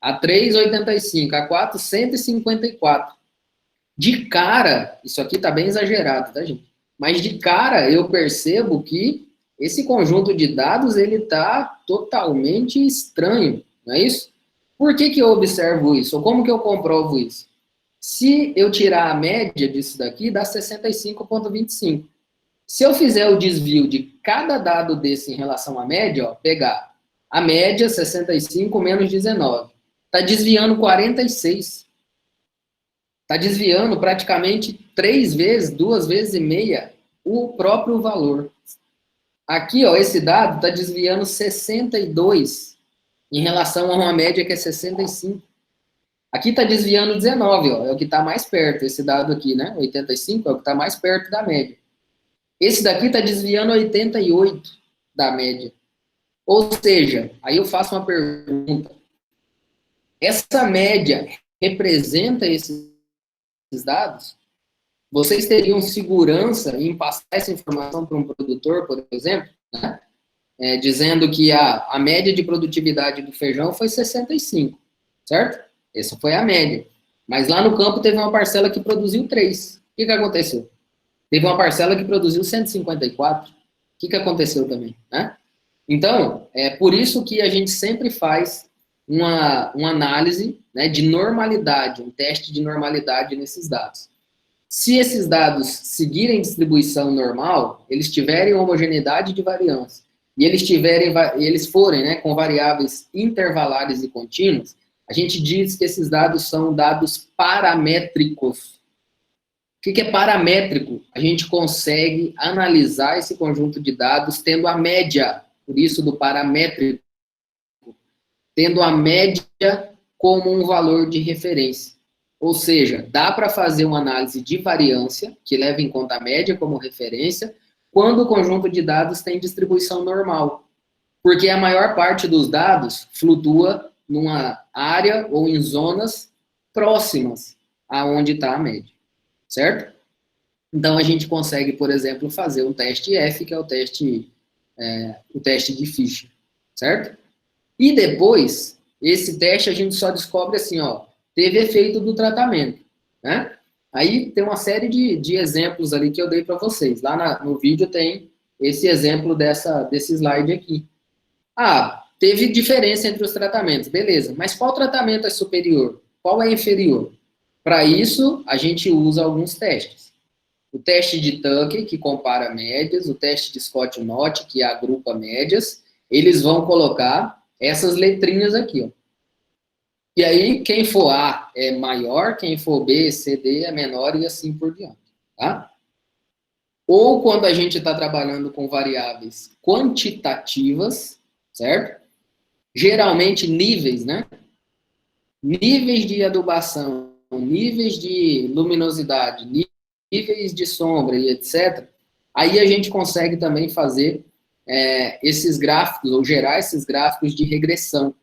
A 3, 85. A 4, 154. De cara, isso aqui tá bem exagerado, tá, gente? Mas de cara, eu percebo que esse conjunto de dados, ele tá totalmente estranho, não é isso? Por que eu observo isso? Ou como que eu comprovo isso? Se eu tirar a média disso daqui, dá 65,25. Se eu fizer o desvio de cada dado desse em relação à média, ó, pegar a média, 65 menos 19, está desviando 46. Está desviando praticamente 3 vezes, 2 vezes e meia o próprio valor. Aqui, ó, esse dado está desviando 62 em relação a uma média que é 65. Aqui está desviando 19, ó, é o que está mais perto, esse dado aqui, né? 85 é o que está mais perto da média. Esse daqui está desviando 88 da média. Ou seja, aí eu faço uma pergunta. Essa média representa esses dados, vocês teriam segurança em passar essa informação para um produtor, por exemplo, né? Dizendo que a média de produtividade do feijão foi 65, certo? Essa foi a média. Mas lá no campo teve uma parcela que produziu 3. O que aconteceu? Teve uma parcela que produziu 154. O que aconteceu também, né? Então, é por isso que a gente sempre faz uma análise, né, de normalidade, um teste de normalidade nesses dados. Se esses dados seguirem distribuição normal, eles tiverem homogeneidade de variância, e eles forem, né, com variáveis intervalares e contínuas, a gente diz que esses dados são dados paramétricos. O que é paramétrico? A gente consegue analisar esse conjunto de dados tendo a média, por isso do paramétrico, tendo a média como um valor de referência. Ou seja, dá para fazer uma análise de variância, que leva em conta a média como referência, quando o conjunto de dados tem distribuição normal. Porque a maior parte dos dados flutua numa área ou em zonas próximas aonde está a média. Certo? Então, a gente consegue, por exemplo, fazer um teste F, que é o teste de Fisher. Certo? E depois, esse teste a gente só descobre assim, ó, teve efeito do tratamento, né? Aí tem uma série de exemplos ali que eu dei para vocês. Lá no vídeo tem esse exemplo desse slide aqui. Ah, teve diferença entre os tratamentos, beleza. Mas qual tratamento é superior? Qual é inferior? Para isso, a gente usa alguns testes. O teste de Tucker, que compara médias, o teste de Scott-Knott, que agrupa médias, eles vão colocar essas letrinhas aqui, ó. E aí, quem for A é maior, quem for B, C, D é menor e assim por diante, tá? Ou quando a gente está trabalhando com variáveis quantitativas, certo? Geralmente níveis, né? Níveis de adubação, níveis de luminosidade, níveis de sombra e etc. Aí a gente consegue também fazer esses gráficos, ou gerar esses gráficos de regressão.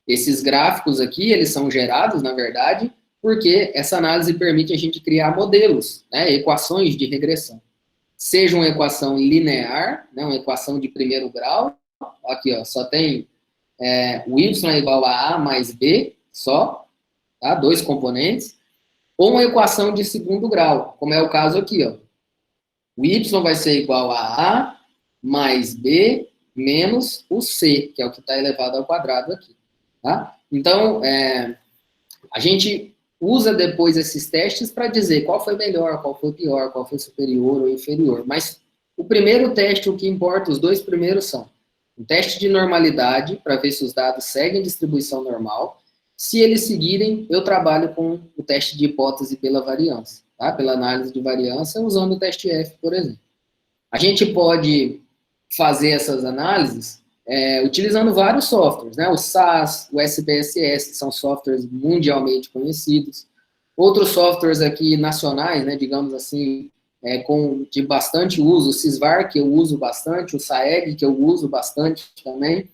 Esses gráficos aqui, eles são gerados, na verdade, porque essa análise permite a gente criar modelos, né, equações de regressão. Seja uma equação linear, né, uma equação de primeiro grau, aqui ó, só tem o y é igual a mais b, só, tá, 2 componentes, ou uma equação de segundo grau, como é o caso aqui, ó. O y vai ser igual a mais b menos o c, que é o que está elevado ao quadrado aqui. Tá? Então, a gente usa depois esses testes para dizer qual foi melhor, qual foi pior, qual foi superior ou inferior. Mas o primeiro teste, o que importa, os 2 primeiros são um teste de normalidade, para ver se os dados seguem distribuição normal. Se eles seguirem, eu trabalho com o teste de hipótese pela variância, tá? Pela análise de variância, usando o teste F, por exemplo. A gente pode fazer essas análises utilizando vários softwares, né? O SAS, o SPSS, que são softwares mundialmente conhecidos. Outros softwares aqui nacionais, né, digamos assim, de bastante uso, o Sysvar, que eu uso bastante, o SAEG, que eu uso bastante também,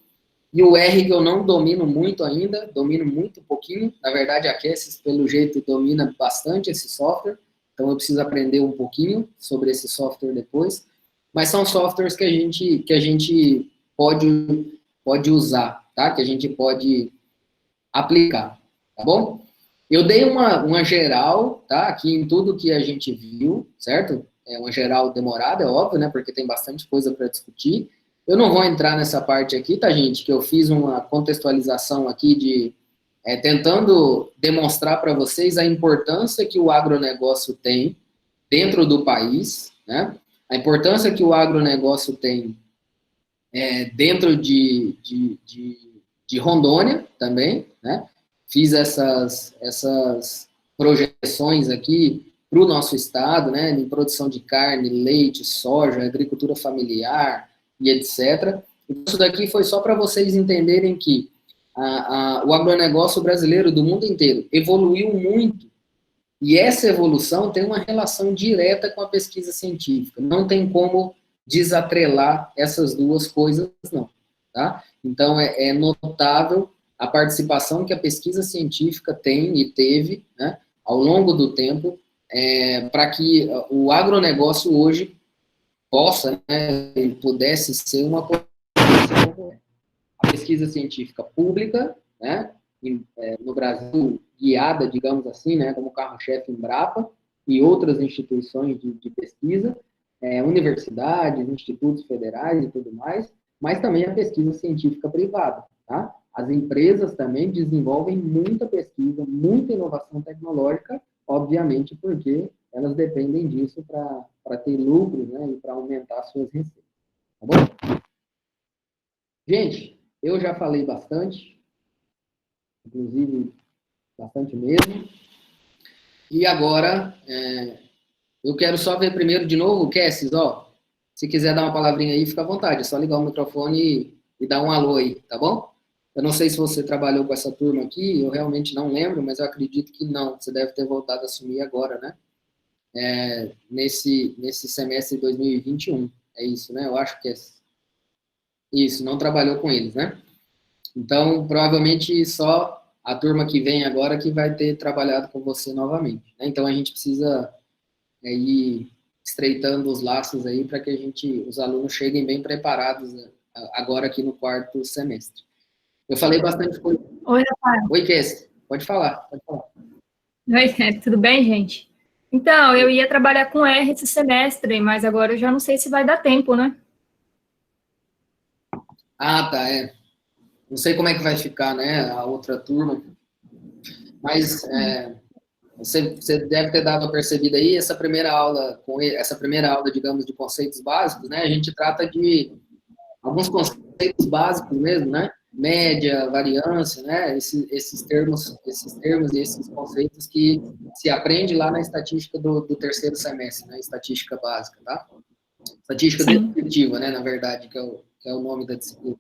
e o R, que eu não domino muito ainda, domino muito pouquinho. Na verdade, a Quessis, pelo jeito, domina bastante esse software, então eu preciso aprender um pouquinho sobre esse software depois. Mas são softwares que a gente pode usar, tá? Que a gente pode aplicar, tá bom? Eu dei uma geral, tá? Aqui em tudo que a gente viu, certo? É uma geral demorada, é óbvio, né? Porque tem bastante coisa para discutir. Eu não vou entrar nessa parte aqui, tá, gente? Que eu fiz uma contextualização aqui tentando demonstrar para vocês a importância que o agronegócio tem dentro do país, né? A importância que o agronegócio tem dentro de Rondônia também, né? Fiz essas projeções aqui para o nosso estado, né? Em produção de carne, leite, soja, agricultura familiar e etc. Isso daqui foi só para vocês entenderem que o agronegócio brasileiro do mundo inteiro evoluiu muito. E essa evolução tem uma relação direta com a pesquisa científica. Não tem como desatrelar essas duas coisas, não. Tá? Então, é notável a participação que a pesquisa científica tem e teve, né, ao longo do tempo, para que o agronegócio hoje possa, né, e pudesse ser uma a pesquisa científica pública, né, no Brasil, guiada, digamos assim, né, como carro-chefe Embrapa e outras instituições de pesquisa, universidades, institutos federais e tudo mais, mas também a pesquisa científica privada, tá? As empresas também desenvolvem muita pesquisa, muita inovação tecnológica, obviamente porque elas dependem disso para ter lucros, né, e para aumentar suas receitas, tá bom? Gente, eu já falei bastante, inclusive bastante mesmo, e agora eu quero só ver primeiro de novo, Cassis, ó, se quiser dar uma palavrinha aí, fica à vontade, é só ligar o microfone e dar um alô aí, tá bom? Eu não sei se você trabalhou com essa turma aqui, eu realmente não lembro, mas eu acredito que não, você deve ter voltado a assumir agora, né? Nesse semestre de 2021, é isso, né? Eu acho que é isso, não trabalhou com eles, né? Então, provavelmente só a turma que vem agora que vai ter trabalhado com você novamente, né? Então, a gente precisa ir estreitando os laços aí para que os alunos cheguem bem preparados, né, agora aqui no quarto semestre. Eu falei bastante coisa. Oi, Rafael. Oi, Kess. Pode falar, pode falar. Oi, tudo bem, gente? Então, eu ia trabalhar com R esse semestre, mas agora eu já não sei se vai dar tempo, né? Ah, tá, Não sei como é que vai ficar, né, a outra turma, mas você deve ter dado a percebida aí, essa primeira aula, digamos, de conceitos básicos, né, a gente trata de alguns conceitos básicos mesmo, né, média, variância, né, esses termos e esses conceitos que se aprende lá na estatística do terceiro semestre, né, estatística básica, tá? Estatística descritiva, né, na verdade, que é o nome da disciplina.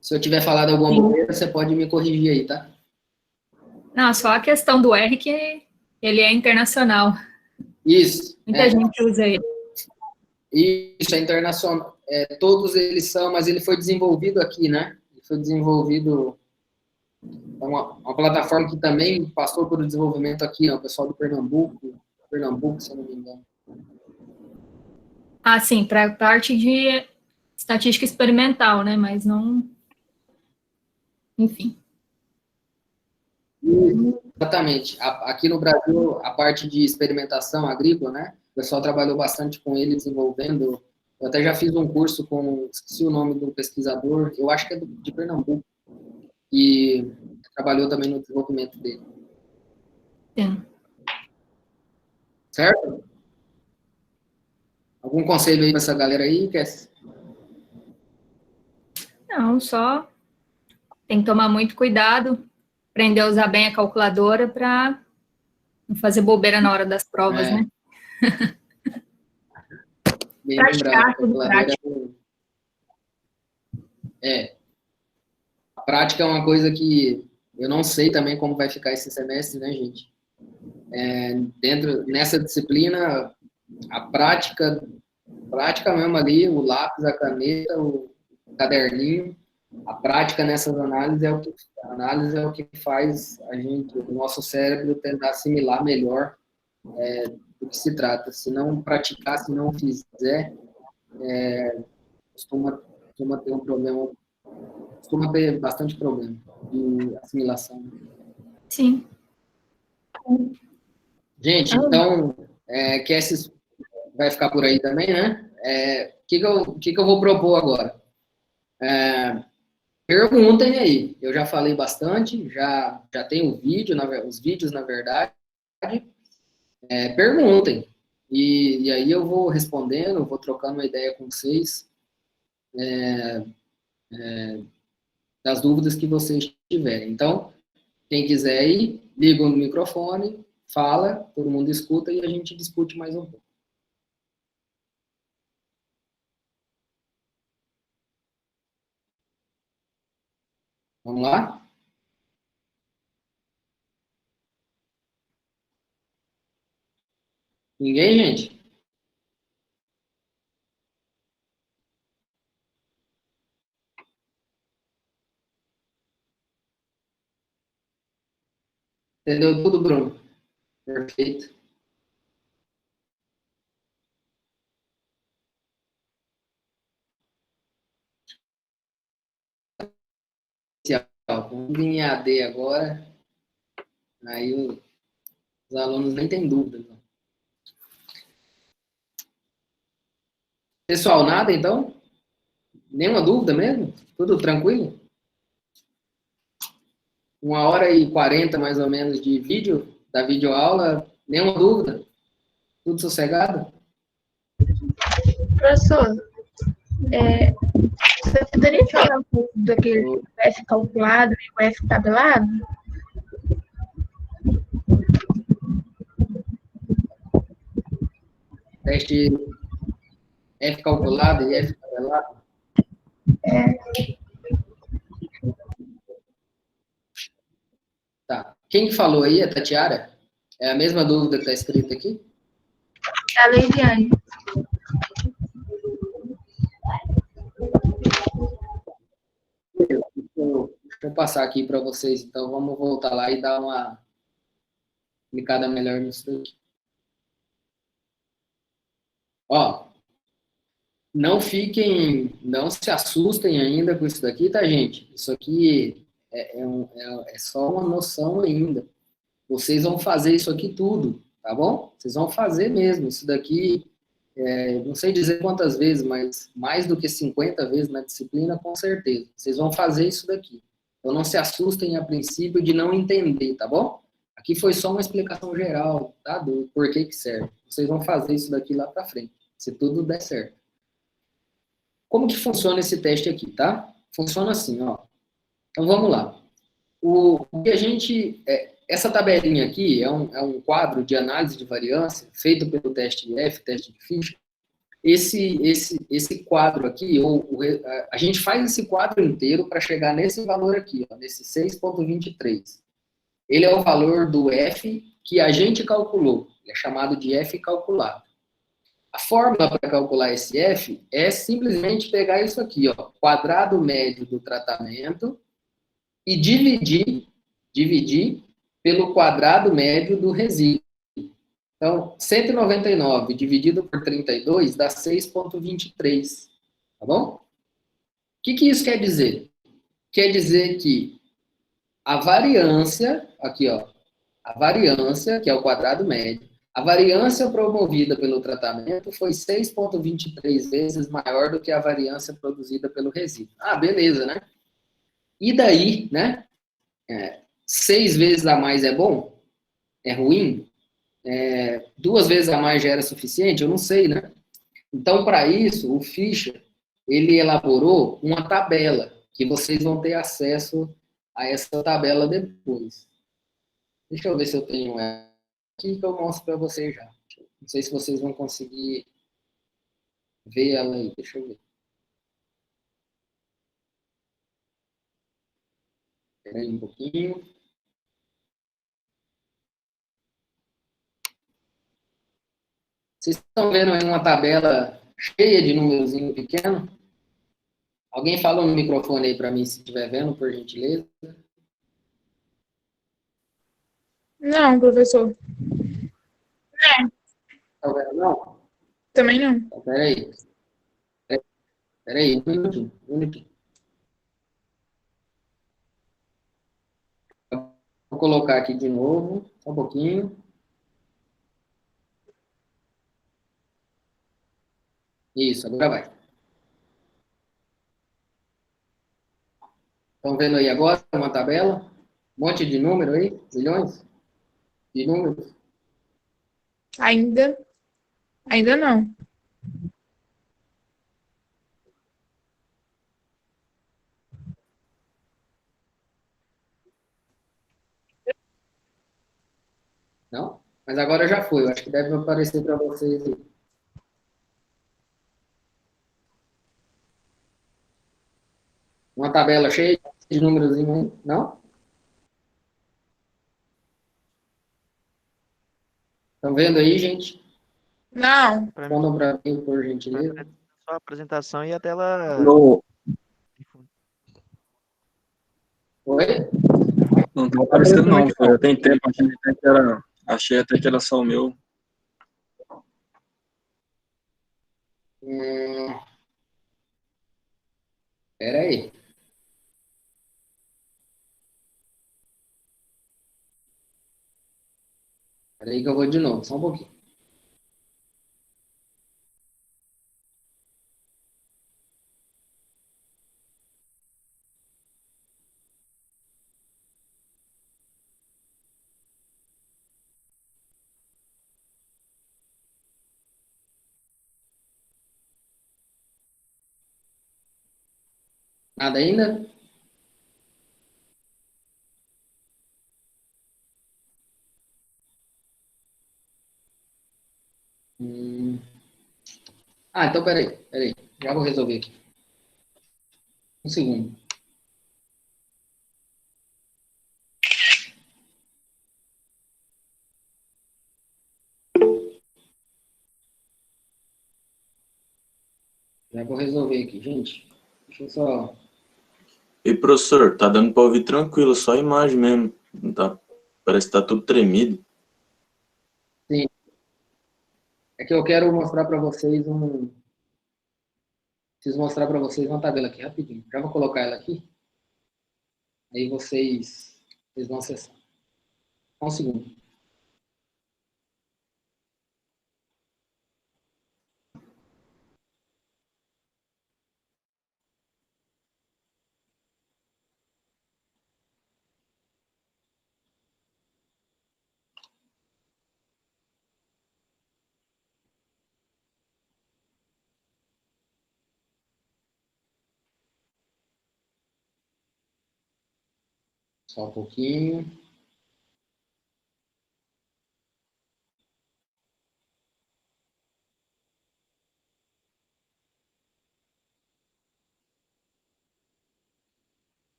Se eu tiver falado alguma coisa, você pode me corrigir aí, tá? Não, só a questão do R que ele é internacional. Isso. Muita gente usa ele. Isso, é internacional. Todos eles são, mas ele foi desenvolvido aqui, né? Ele foi desenvolvido uma plataforma que também passou por desenvolvimento aqui, né? O pessoal do Pernambuco, se eu não me engano. Ah, sim, para a parte de estatística experimental, né? Mas não... Enfim. Exatamente. Aqui no Brasil, a parte de experimentação agrícola, né? O pessoal trabalhou bastante com ele, desenvolvendo. Eu até já fiz um curso esqueci o nome do pesquisador, eu acho que é de Pernambuco, e trabalhou também no desenvolvimento dele. Sim. Certo? Algum conselho aí para essa galera aí, Kess? Não, só tem que tomar muito cuidado, aprender a usar bem a calculadora para não fazer bobeira na hora das provas, né? Bem Praticar, lembrado, tudo prático. A prática é uma coisa que eu não sei também como vai ficar esse semestre, né, gente? Nessa disciplina, a prática mesmo ali, o lápis, a caneta, o caderninho, a prática nessas análises é o que faz o nosso cérebro tentar assimilar melhor do que se trata. Se não praticar, se não fizer, costuma ter um problema, costuma ter bastante problema de assimilação. Sim. Gente, então, Cassis vai ficar por aí também, né? O que eu vou propor agora? Perguntem aí. Eu já falei bastante, já tenho os vídeos, na verdade. Perguntem. E aí eu vou respondendo, vou trocando uma ideia com vocês das dúvidas que vocês tiverem. Então, quem quiser ir, liga no microfone, fala, todo mundo escuta e a gente discute mais um pouco. Vamos lá? Ninguém, gente? Entendeu tudo, Bruno? Perfeito. Vamos vir em AD agora. Aí os alunos nem têm dúvida. Não. Pessoal, nada então? Nenhuma dúvida mesmo? Tudo tranquilo? 1h40 mais ou menos de vídeo, da videoaula. Nenhuma dúvida? Tudo sossegado? Professor, você poderia falar um pouco daquele F calculado e o F tabelado? Teste F calculado e F tabelado? Tá. Quem que falou aí? A Tatiara? É a mesma dúvida que está escrita aqui? A Leiliane. Deixa eu passar aqui para vocês, então vamos voltar lá e dar uma explicada melhor nisso daqui. Ó, não se assustem ainda com isso daqui, tá, gente? Isso aqui é só uma noção ainda. Vocês vão fazer isso aqui tudo, tá bom? Vocês vão fazer mesmo. Isso daqui, não sei dizer quantas vezes, mas mais do que 50 vezes na disciplina, com certeza. Vocês vão fazer isso daqui. Então não se assustem a princípio de não entender, tá bom? Aqui foi só uma explicação geral, tá? Do porquê que serve. Vocês vão fazer isso daqui lá para frente, se tudo der certo. Como que funciona esse teste aqui, tá? Funciona assim, ó. Então vamos lá. O que a gente... essa tabelinha aqui é um quadro de análise de variância feito pelo teste F, teste de Fischer. Esse quadro aqui, a gente faz esse quadro inteiro para chegar nesse valor aqui, ó, nesse 6,23. Ele é o valor do F que a gente calculou. Ele é chamado de F calculado. A fórmula para calcular esse F é simplesmente pegar isso aqui, ó, quadrado médio do tratamento e dividir pelo quadrado médio do resíduo. Então, 199 dividido por 32 dá 6,23. Tá bom? O que isso quer dizer? Quer dizer que a variância, aqui, ó, a variância, que é o quadrado médio, a variância promovida pelo tratamento foi 6,23 vezes maior do que a variância produzida pelo resíduo. Ah, beleza, né? E daí, né? 6 vezes a mais é bom? É ruim? 2 vezes a mais já era suficiente? Eu não sei, né? Então, para isso, o Fischer, ele elaborou uma tabela, que vocês vão ter acesso a essa tabela depois. Deixa eu ver se eu tenho ela aqui, que eu mostro para vocês já. Não sei se vocês vão conseguir ver ela aí. Deixa eu ver. Espera aí um pouquinho. Vocês estão vendo aí uma tabela cheia de númerozinho pequeno? Alguém fala no microfone aí para mim, se estiver vendo, por gentileza. Não, professor. Tá vendo, não? Também não. Então, peraí, um minutinho. Vou colocar aqui de novo, só um pouquinho. Isso, agora vai. Estão vendo aí agora uma tabela? Um monte de número aí? Milhões de números? Ainda não. Não? Mas agora já foi. Eu acho que deve aparecer para vocês aí. Uma tabela cheia de números aí, não? Estão vendo aí, gente? Não. Respondam para mim, por gentileza. Só a apresentação e a tela... Oi? Não tá aparecendo não, foi. Tem tempo, achei até que era só o meu. Pera aí. Pera aí que eu vou de novo, só um pouquinho. Nada ainda? Hum. Ah, então pera aí. Já vou resolver aqui. Um segundo. Já vou resolver aqui, gente. Deixa eu só. E professor, tá dando pra ouvir tranquilo, só a imagem mesmo. Não tá, parece que tá tudo tremido. Sim. É que eu quero mostrar para vocês um. Preciso mostrar para vocês uma tabela aqui rapidinho. Já vou colocar ela aqui. Aí vocês vão acessar. Só um segundo. Só um pouquinho.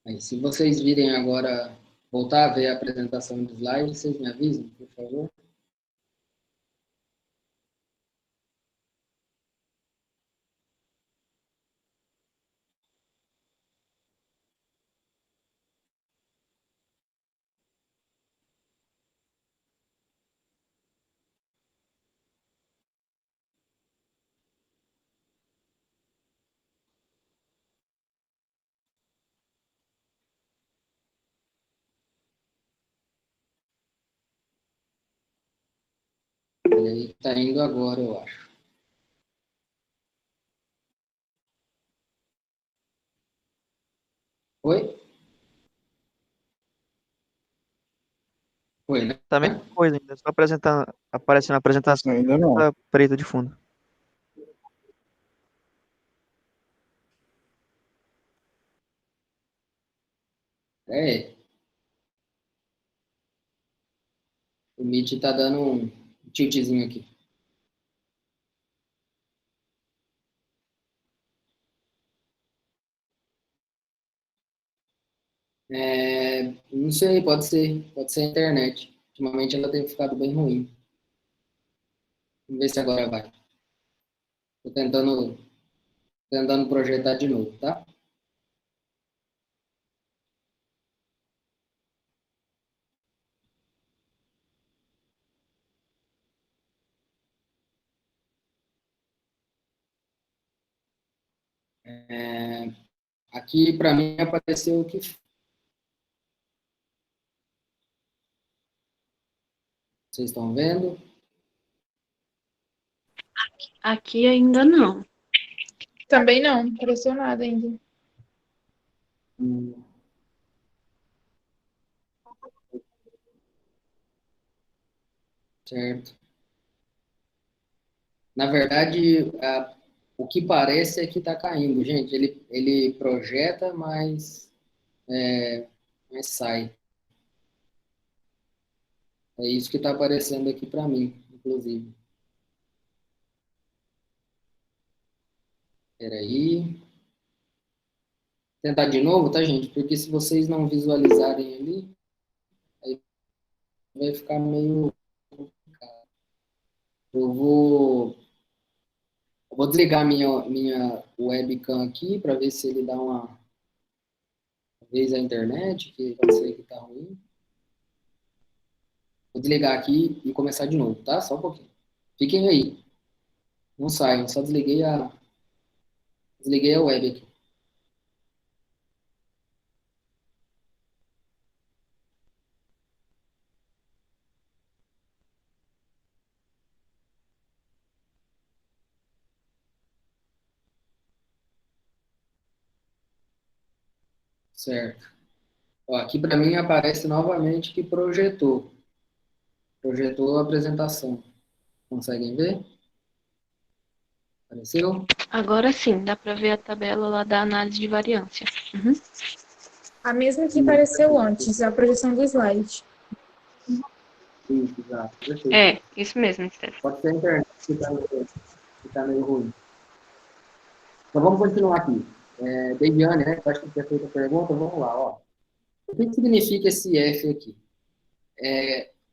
Aí, se vocês virem agora, voltar a ver a apresentação do slide, vocês me avisam, por favor. Ele está indo agora, eu acho. Oi? Oi, né? Tá a mesma coisa ainda, só apresentando, aparecendo a apresentação, Ainda não. tá preto de fundo. É. O Meet está dando um tiltzinho aqui. Não sei, pode ser a internet. Ultimamente ela tem ficado bem ruim. Vamos ver se agora vai. Estou tentando projetar de novo, tá? Aqui para mim apareceu o que vocês estão vendo. Aqui ainda não. Também não apareceu nada ainda. Certo. Na verdade, o que parece é que está caindo, gente. Ele projeta, mas sai. É isso que está aparecendo aqui para mim, inclusive. Espera aí. Tentar de novo, tá, gente? Porque se vocês não visualizarem ali, aí vai ficar meio. Eu vou desligar minha webcam aqui para ver se ele dá uma Talvez a internet, que pode ser que tá ruim. Vou desligar aqui e começar de novo, tá? Só um pouquinho. Fiquem aí. Não saiam, só desliguei a web aqui. Certo. Ó, aqui para mim aparece novamente que projetou. Projetou a apresentação. Conseguem ver? Apareceu? Agora sim, dá para ver a tabela lá da análise de variância. Uhum. A mesma que apareceu antes, a projeção do slide. Isso, exato. Perfeito. É, isso mesmo, Steph. Pode ser a internet que tá meio ruim. Então vamos continuar aqui. Deviane, né? Eu acho que tinha feito a pergunta. Vamos lá, ó. O que significa esse F aqui?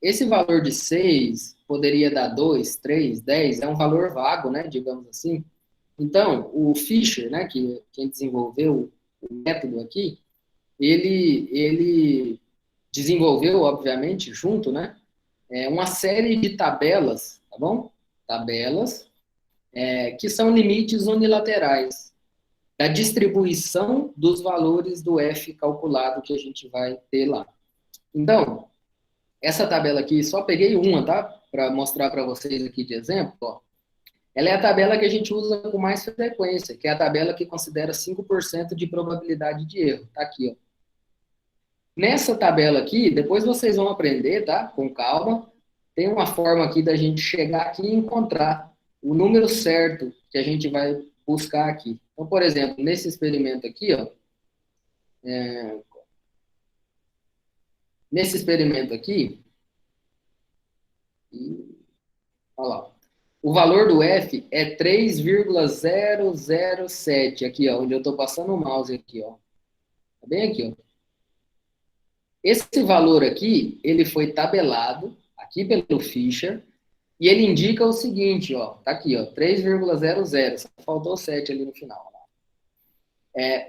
Esse valor de 6 poderia dar 2, 3, 10, é um valor vago, né? Digamos assim. Então, o Fisher, né? Quem desenvolveu o método aqui, ele desenvolveu, obviamente, junto, né? Uma série de tabelas, tá bom? Tabelas que são limites unilaterais da distribuição dos valores do F calculado que a gente vai ter lá. Então, essa tabela aqui, só peguei uma, tá? Para mostrar para vocês aqui de exemplo, ó. Ela é a tabela que a gente usa com mais frequência, que é a tabela que considera 5% de probabilidade de erro. Tá aqui, ó. Nessa tabela aqui, depois vocês vão aprender, tá? Com calma. Tem uma forma aqui da gente chegar aqui e encontrar o número certo que a gente vai buscar aqui. Então, por exemplo, nesse experimento aqui, ó, nesse experimento aqui, olha lá, o valor do F é 3,007, aqui, ó, onde eu estou passando o mouse aqui, ó. Tá bem aqui, ó. Esse valor aqui, ele foi tabelado aqui pelo Fisher, e ele indica o seguinte, ó, tá aqui, ó, 3,00, só faltou 7 ali no final.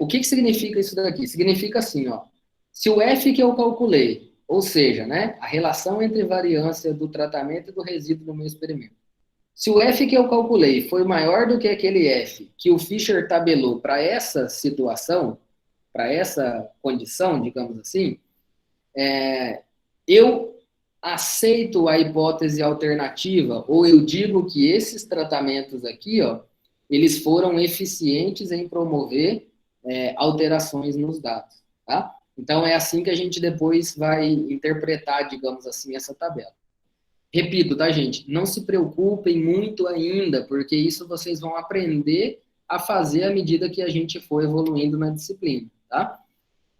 O que significa isso daqui? Significa assim, ó, se o F que eu calculei, ou seja, né, a relação entre variância do tratamento e do resíduo no meu experimento, se o F que eu calculei foi maior do que aquele F que o Fisher tabelou para essa situação, para essa condição, digamos assim, eu aceito a hipótese alternativa, ou eu digo que esses tratamentos aqui, ó, eles foram eficientes em promover alterações nos dados, tá? Então, é assim que a gente depois vai interpretar, digamos assim, essa tabela. Repito, tá, gente? Não se preocupem muito ainda, porque isso vocês vão aprender a fazer à medida que a gente for evoluindo na disciplina, tá?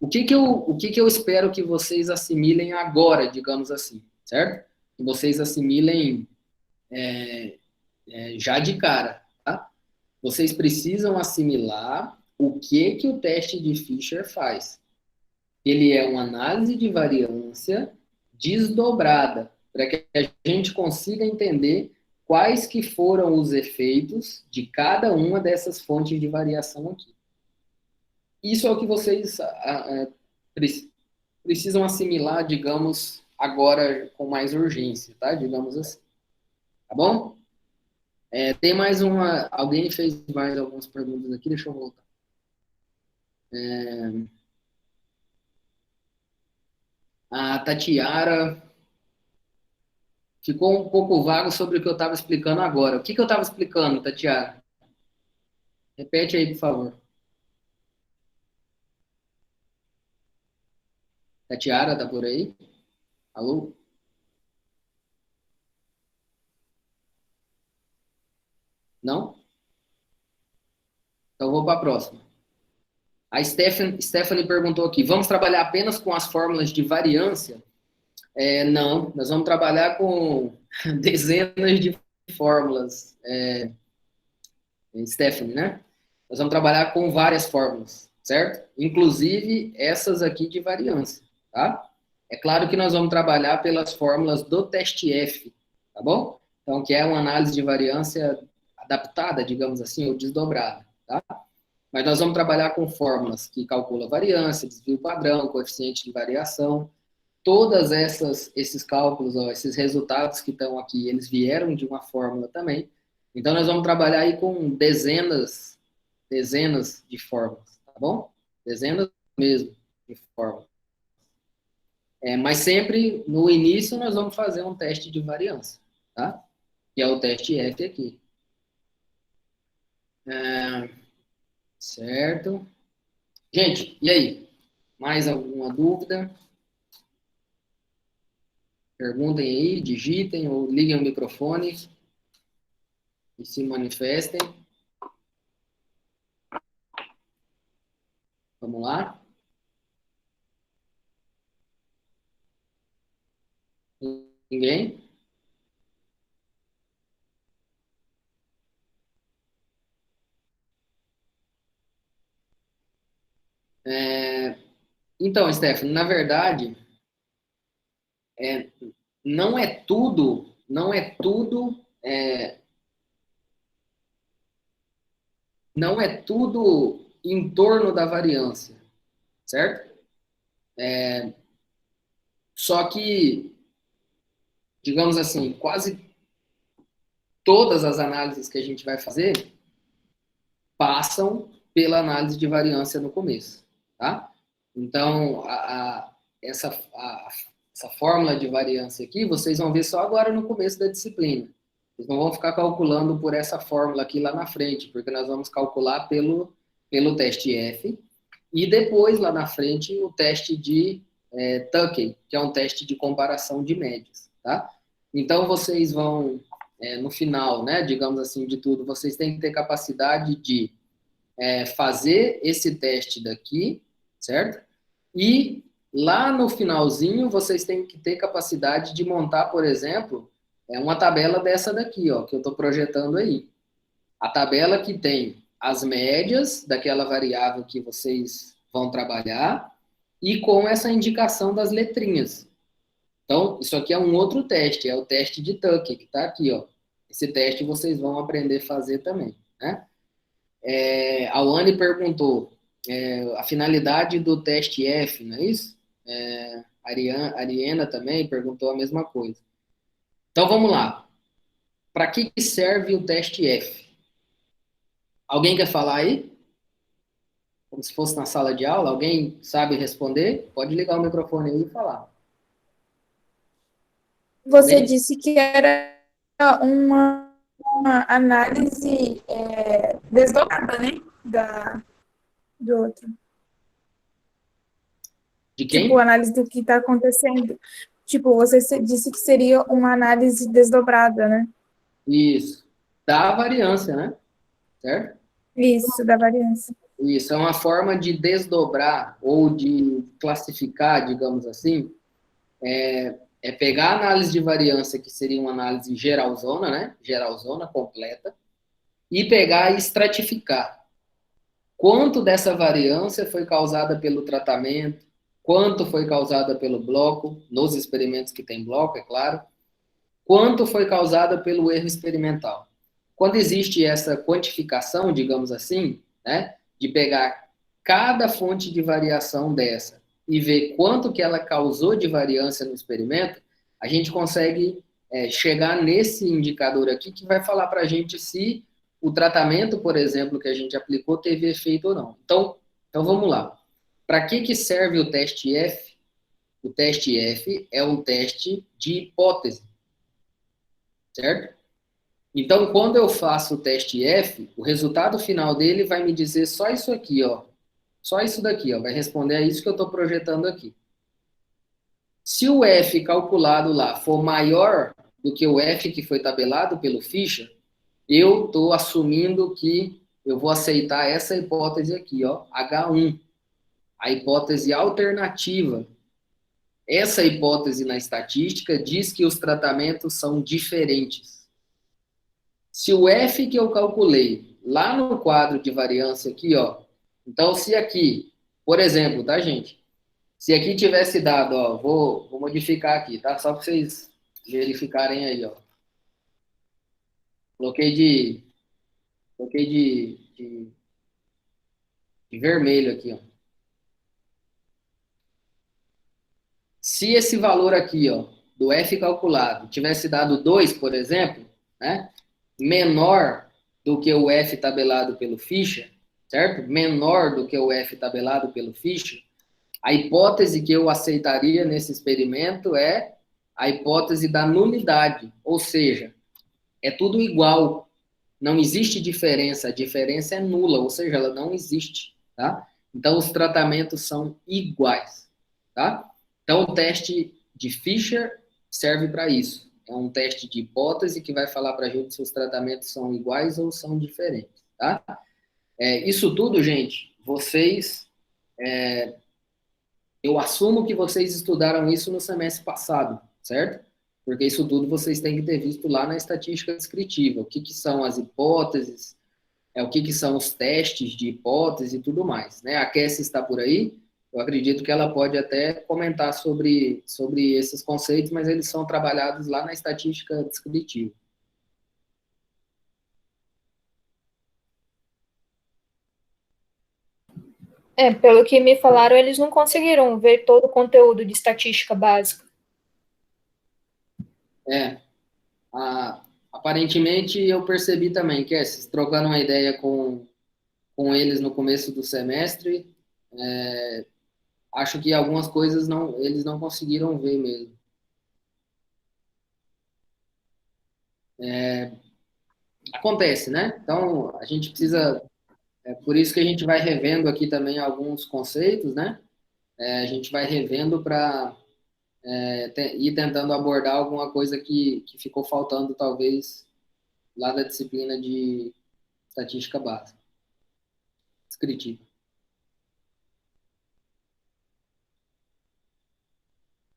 O que eu espero que vocês assimilem agora, digamos assim, certo? Que vocês assimilem já de cara, tá? Vocês precisam assimilar o que o teste de Fisher faz. Ele é uma análise de variância desdobrada, para que a gente consiga entender quais que foram os efeitos de cada uma dessas fontes de variação aqui. Isso é o que vocês precisam assimilar, digamos, agora com mais urgência, tá? Digamos assim. Tá bom? Tem mais uma... Alguém fez mais algumas perguntas aqui, deixa eu voltar. A Tatiara ficou um pouco vago sobre o que eu estava explicando agora. O que eu estava explicando, Tatiara? Repete aí, por favor. Tatiara, tá por aí? Alô? Não? Então, vou para a próxima. A Stephanie perguntou aqui, vamos trabalhar apenas com as fórmulas de variância? Não, nós vamos trabalhar com dezenas de fórmulas, Stephanie, né? Nós vamos trabalhar com várias fórmulas, certo? Inclusive essas aqui de variância, tá? É claro que nós vamos trabalhar pelas fórmulas do teste F, tá bom? Então, que é uma análise de variância adaptada, digamos assim, ou desdobrada, tá? Mas nós vamos trabalhar com fórmulas que calculam variância, desvio padrão, coeficiente de variação. Todas esses cálculos, ó, esses resultados que estão aqui, eles vieram de uma fórmula também. Então, nós vamos trabalhar aí com dezenas de fórmulas, tá bom? Dezenas mesmo de fórmulas. Mas sempre, no início, nós vamos fazer um teste de variância, tá? Que é o teste F aqui. Certo? Gente, e aí? Mais alguma dúvida? Perguntem aí, digitem ou liguem o microfone e se manifestem. Vamos lá? Ninguém? Então, Stephanie, na verdade, não é tudo em torno da variância, certo? Só que, digamos assim, quase todas as análises que a gente vai fazer passam pela análise de variância no começo, tá? Então, essa fórmula de variância aqui, vocês vão ver só agora no começo da disciplina. Vocês não vão ficar calculando por essa fórmula aqui lá na frente, porque nós vamos calcular pelo teste F e depois, lá na frente, o teste de Tukey, que é um teste de comparação de médias, tá? Então, vocês vão, no final, né, digamos assim, de tudo, vocês têm que ter capacidade de fazer esse teste daqui, certo? E lá no finalzinho, vocês têm que ter capacidade de montar, por exemplo, uma tabela dessa daqui, ó, que eu estou projetando aí. A tabela que tem as médias daquela variável que vocês vão trabalhar e com essa indicação das letrinhas. Então, isso aqui é um outro teste, é o teste de Tukey, que está aqui, ó. Esse teste vocês vão aprender a fazer também, né? A Wani perguntou a finalidade do teste F, não é isso? A Ariana também perguntou a mesma coisa. Então, vamos lá. Para que serve o teste F? Alguém quer falar aí? Como se fosse na sala de aula? Alguém sabe responder? Pode ligar o microfone aí e falar. Você disse que era uma análise desdobrada, né? Do outro. De quem? Tipo, análise do que está acontecendo. Tipo, você disse que seria uma análise desdobrada, né? Isso. Da variância, né? Certo? Isso, da variância. Isso, é uma forma de desdobrar ou de classificar, digamos assim, pegar a análise de variância, que seria uma análise geralzona, né? Geralzona, completa, e pegar e estratificar. Quanto dessa variância foi causada pelo tratamento, quanto foi causada pelo bloco, nos experimentos que tem bloco, é claro, quanto foi causada pelo erro experimental. Quando existe essa quantificação, digamos assim, né, de pegar cada fonte de variação dessa e ver quanto que ela causou de variância no experimento, a gente consegue chegar nesse indicador aqui que vai falar para a gente se o tratamento, por exemplo, que a gente aplicou teve efeito ou não. Então vamos lá. Para que serve o teste F? O teste F é um teste de hipótese, certo? Então, quando eu faço o teste F, o resultado final dele vai me dizer só isso aqui, ó. Só isso daqui, ó. Vai responder a isso que eu estou projetando aqui. Se o F calculado lá for maior do que o F que foi tabelado pelo Fischer, eu estou assumindo que eu vou aceitar essa hipótese aqui, ó, H1. A hipótese alternativa. Essa hipótese na estatística diz que os tratamentos são diferentes. Se o F que eu calculei lá no quadro de variância aqui, ó, então se aqui, por exemplo, tá, gente? Se aqui tivesse dado, ó, vou modificar aqui, tá? Só para vocês verificarem aí, ó. Coloquei de de vermelho aqui, ó. Se esse valor aqui, ó, do F calculado, tivesse dado 2, por exemplo, né, menor do que o F tabelado pelo Fischer, certo? Menor do que o F tabelado pelo Fischer, a hipótese que eu aceitaria nesse experimento é a hipótese da nulidade, ou seja, é tudo igual, não existe diferença, a diferença é nula, ou seja, ela não existe, tá? Então, os tratamentos são iguais, tá? Então, o teste de Fischer serve para isso. É um teste de hipótese que vai falar para a gente se os tratamentos são iguais ou são diferentes, tá? Isso tudo, gente, eu assumo que vocês estudaram isso no semestre passado, certo? Porque isso tudo vocês têm que ter visto lá na estatística descritiva. O que são as hipóteses, o que são os testes de hipótese e tudo mais, né? A Cassie está por aí, eu acredito que ela pode até comentar sobre esses conceitos, mas eles são trabalhados lá na estatística descritiva. Pelo que me falaram, eles não conseguiram ver todo o conteúdo de estatística básica. Aparentemente eu percebi também que trocando uma ideia com eles no começo do semestre, acho que algumas coisas eles não conseguiram ver mesmo. Acontece, né? Então, a gente precisa... por isso que a gente vai revendo aqui também alguns conceitos, né? A gente vai revendo para ir tentando abordar alguma coisa que ficou faltando, talvez, lá da disciplina de estatística básica, descritiva.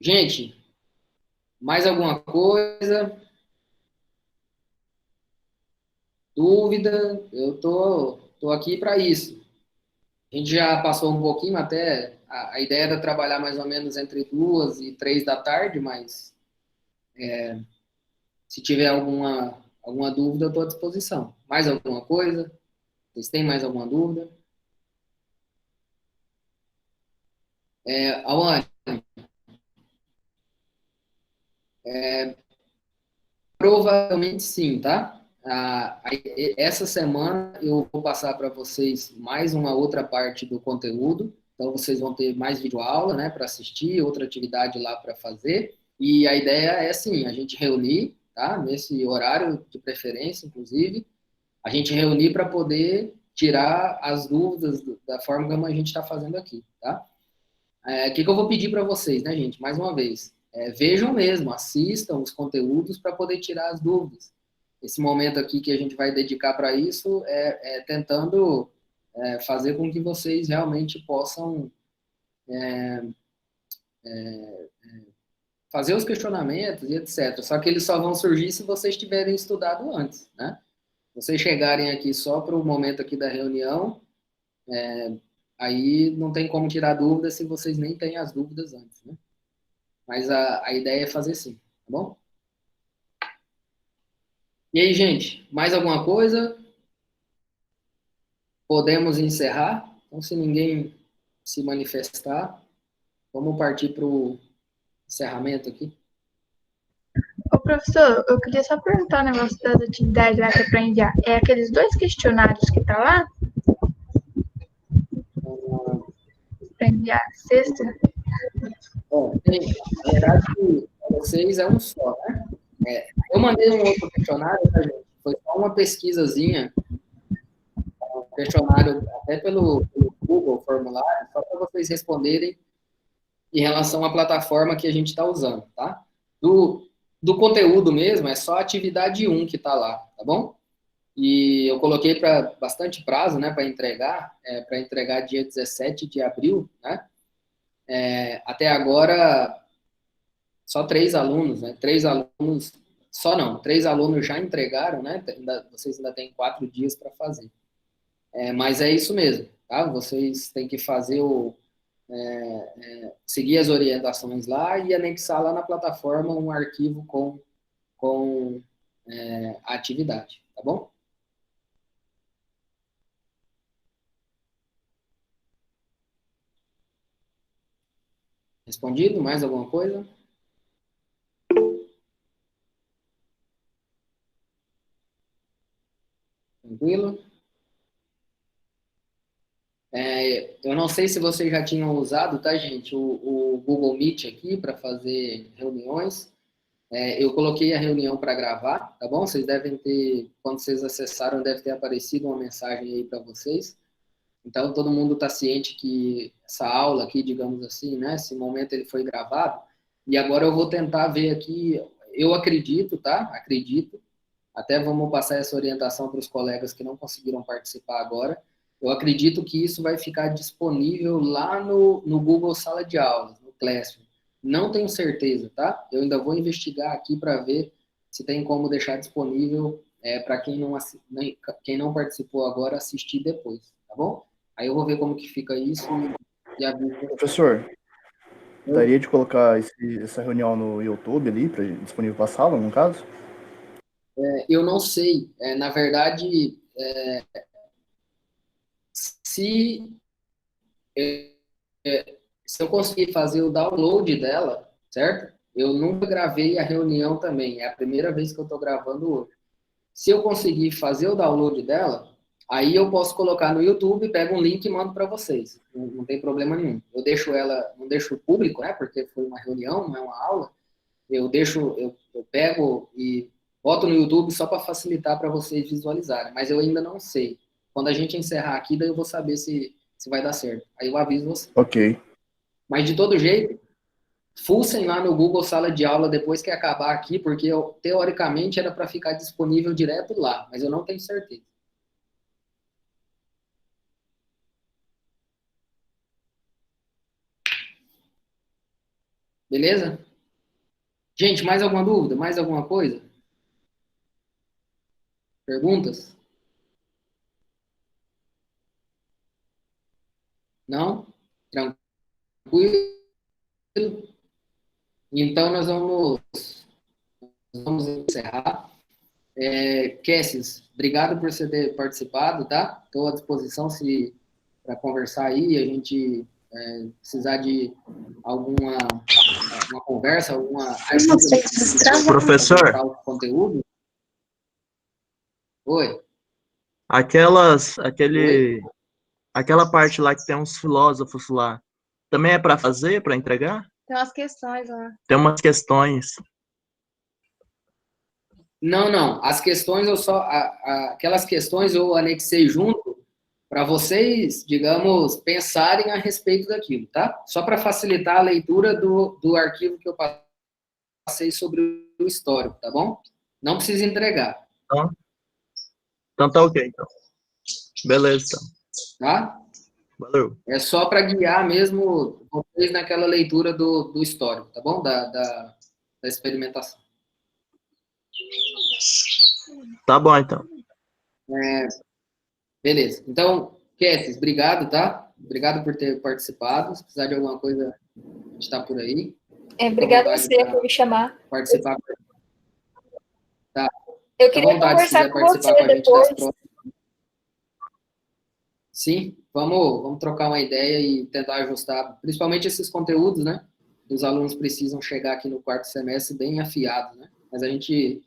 Gente, mais alguma coisa? Dúvida? Eu tô aqui para isso. A gente já passou um pouquinho, até a ideia era trabalhar mais ou menos entre 2 e 3 da tarde, mas se tiver alguma dúvida, eu estou à disposição. Mais alguma coisa? Vocês têm mais alguma dúvida? Alan, provavelmente sim, tá? Essa semana eu vou passar para vocês mais uma outra parte do conteúdo. Então, vocês vão ter mais videoaula, né, para assistir, outra atividade lá para fazer. E a ideia é, assim, a gente reunir, tá? Nesse horário de preferência, inclusive, a gente reunir para poder tirar as dúvidas da forma como a gente está fazendo aqui, tá? O que eu vou pedir para vocês, né, gente? Mais uma vez, vejam mesmo, assistam os conteúdos para poder tirar as dúvidas. Esse momento aqui que a gente vai dedicar para isso tentando fazer com que vocês realmente possam fazer os questionamentos e etc. Só que eles só vão surgir se vocês tiverem estudado antes, né? Vocês chegarem aqui só para o momento aqui da reunião, aí não tem como tirar dúvidas se vocês nem têm as dúvidas antes, né? Mas a ideia é fazer sim, tá bom? E aí, gente, mais alguma coisa? Podemos encerrar? Então, se ninguém se manifestar, vamos partir para o encerramento aqui. Ô, professor, eu queria só perguntar um negócio das atividades lá que é para enviar. É aqueles 2 questionários que tá lá? Para enviar sexta? Bom, na verdade, para vocês é um só, né? Eu mandei um outro questionário, tá, gente? Foi só uma pesquisazinha, um questionário até pelo Google, formulário, só para vocês responderem em relação à plataforma que a gente está usando, tá? Do conteúdo mesmo, é só a atividade 1 que está lá, tá bom? E eu coloquei para bastante prazo, né, para entregar dia 17 de abril, né? Até agora, só 3 alunos, né? 3 alunos, só não, 3 alunos já entregaram, né? Vocês ainda têm 4 dias para fazer. Mas é isso mesmo, tá? Vocês têm que fazer seguir as orientações lá e anexar lá na plataforma um arquivo com a atividade, tá bom? Respondido? Mais alguma coisa? Tranquilo? Eu não sei se vocês já tinham usado, tá, gente, o Google Meet aqui para fazer reuniões. Eu coloquei a reunião para gravar, tá bom? Vocês devem ter, quando vocês acessaram, deve ter aparecido uma mensagem aí para vocês. Então, todo mundo está ciente que essa aula aqui, digamos assim, né? Esse momento ele foi gravado. E agora eu vou tentar ver aqui, eu acredito, tá? Acredito. Até vamos passar essa orientação para os colegas que não conseguiram participar agora. Eu acredito que isso vai ficar disponível lá no Google Sala de Aulas, no Classroom. Não tenho certeza, tá? Eu ainda vou investigar aqui para ver se tem como deixar disponível para quem não participou agora assistir depois, tá bom? Aí eu vou ver como que fica isso e aviso. Professor, daria de colocar essa reunião no YouTube ali, disponível para a sala, no caso? Eu não sei. Na verdade, se eu conseguir fazer o download dela, certo? Eu nunca gravei a reunião também, é a primeira vez que eu estou gravando hoje. Se eu conseguir fazer o download dela, aí eu posso colocar no YouTube, pego um link e mando para vocês. Não tem problema nenhum. Eu deixo ela, não deixo público, né? Porque foi uma reunião, não é uma aula. Eu pego e boto no YouTube só para facilitar para vocês visualizarem. Mas eu ainda não sei. Quando a gente encerrar aqui, daí eu vou saber se vai dar certo. Aí eu aviso vocês. Ok. Mas de todo jeito, fuçem lá no Google Sala de Aula depois que acabar aqui, porque teoricamente era para ficar disponível direto lá, mas eu não tenho certeza. Beleza? Gente, mais alguma dúvida? Mais alguma coisa? Perguntas? Não? Tranquilo? Então, nós vamos encerrar. Cassis, obrigado por você ter participado, tá? Estou à disposição para conversar aí, a gente precisar de alguma uma conversa, alguma ajuda, Professor, o conteúdo. Oi. aquela parte lá que tem uns filósofos lá, também é para fazer, para entregar? Tem umas questões lá. Tem umas questões. Não. As questões aquelas questões eu anexei junto para vocês, digamos, pensarem a respeito daquilo, tá? Só para facilitar a leitura do arquivo que eu passei sobre o histórico, tá bom? Não precisa entregar. Então tá ok, então. Beleza, então. Tá? Valeu. É só para guiar mesmo vocês naquela leitura do histórico, tá bom? Da experimentação. Tá bom, então. Beleza. Então, Cassis, obrigado, tá? Obrigado por ter participado. Se precisar de alguma coisa, a gente está por aí. Obrigada a você por me chamar. Participar. Tá. Eu queria conversar com você depois. Sim, vamos trocar uma ideia e tentar ajustar, principalmente esses conteúdos, né? Os alunos precisam chegar aqui no quarto semestre bem afiados, né? Mas a gente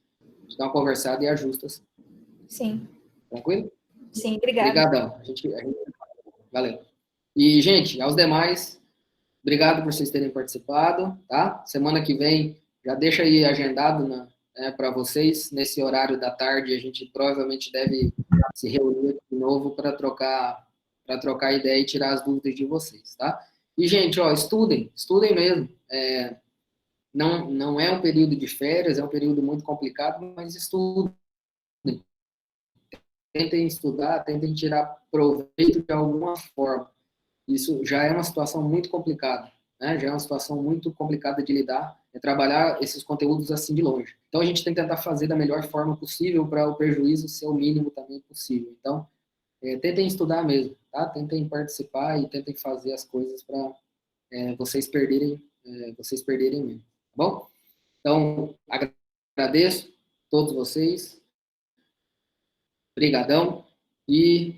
dá uma conversada e ajusta. Sim. Tranquilo? Sim, obrigada. Obrigadão. Valeu. E, gente, aos demais, obrigado por vocês terem participado, tá? Semana que vem, já deixa aí agendado para vocês, nesse horário da tarde, a gente provavelmente deve se reunir de novo para trocar ideia e tirar as dúvidas de vocês, tá? E, gente, estudem mesmo. Não é um período de férias, é um período muito complicado, mas estudem. Tentem estudar, tentem tirar proveito de alguma forma. Isso já é uma situação muito complicada, né? Já é uma situação muito complicada de lidar, trabalhar esses conteúdos assim de longe. Então, a gente tem que tentar fazer da melhor forma possível para o prejuízo ser o mínimo também possível. Então, tentem estudar mesmo, tá? Tentem participar e tentem fazer as coisas para vocês perderem mesmo, tá bom? Então, agradeço a todos vocês. Obrigadão. E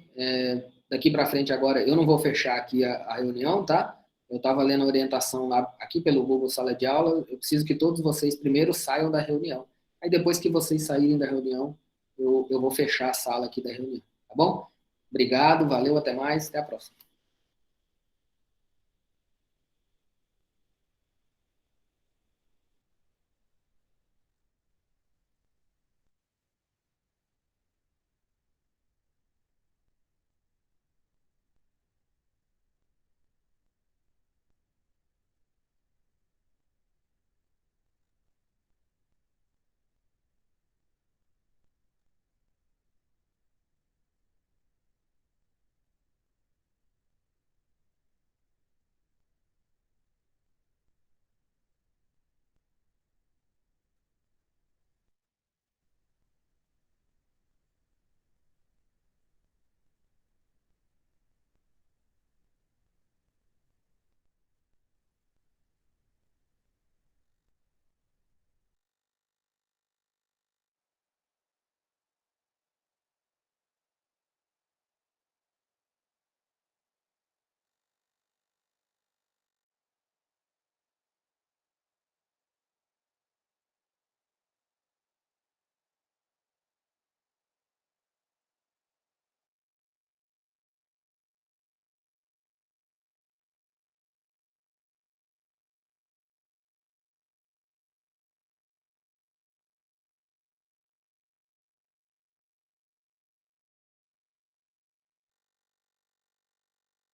daqui para frente agora, eu não vou fechar aqui a reunião, tá? eu estava lendo a orientação lá, aqui pelo Google Sala de Aula, eu preciso que todos vocês primeiro saiam da reunião. Aí depois que vocês saírem da reunião, eu vou fechar a sala aqui da reunião, tá bom? Obrigado, valeu, até mais, até a próxima.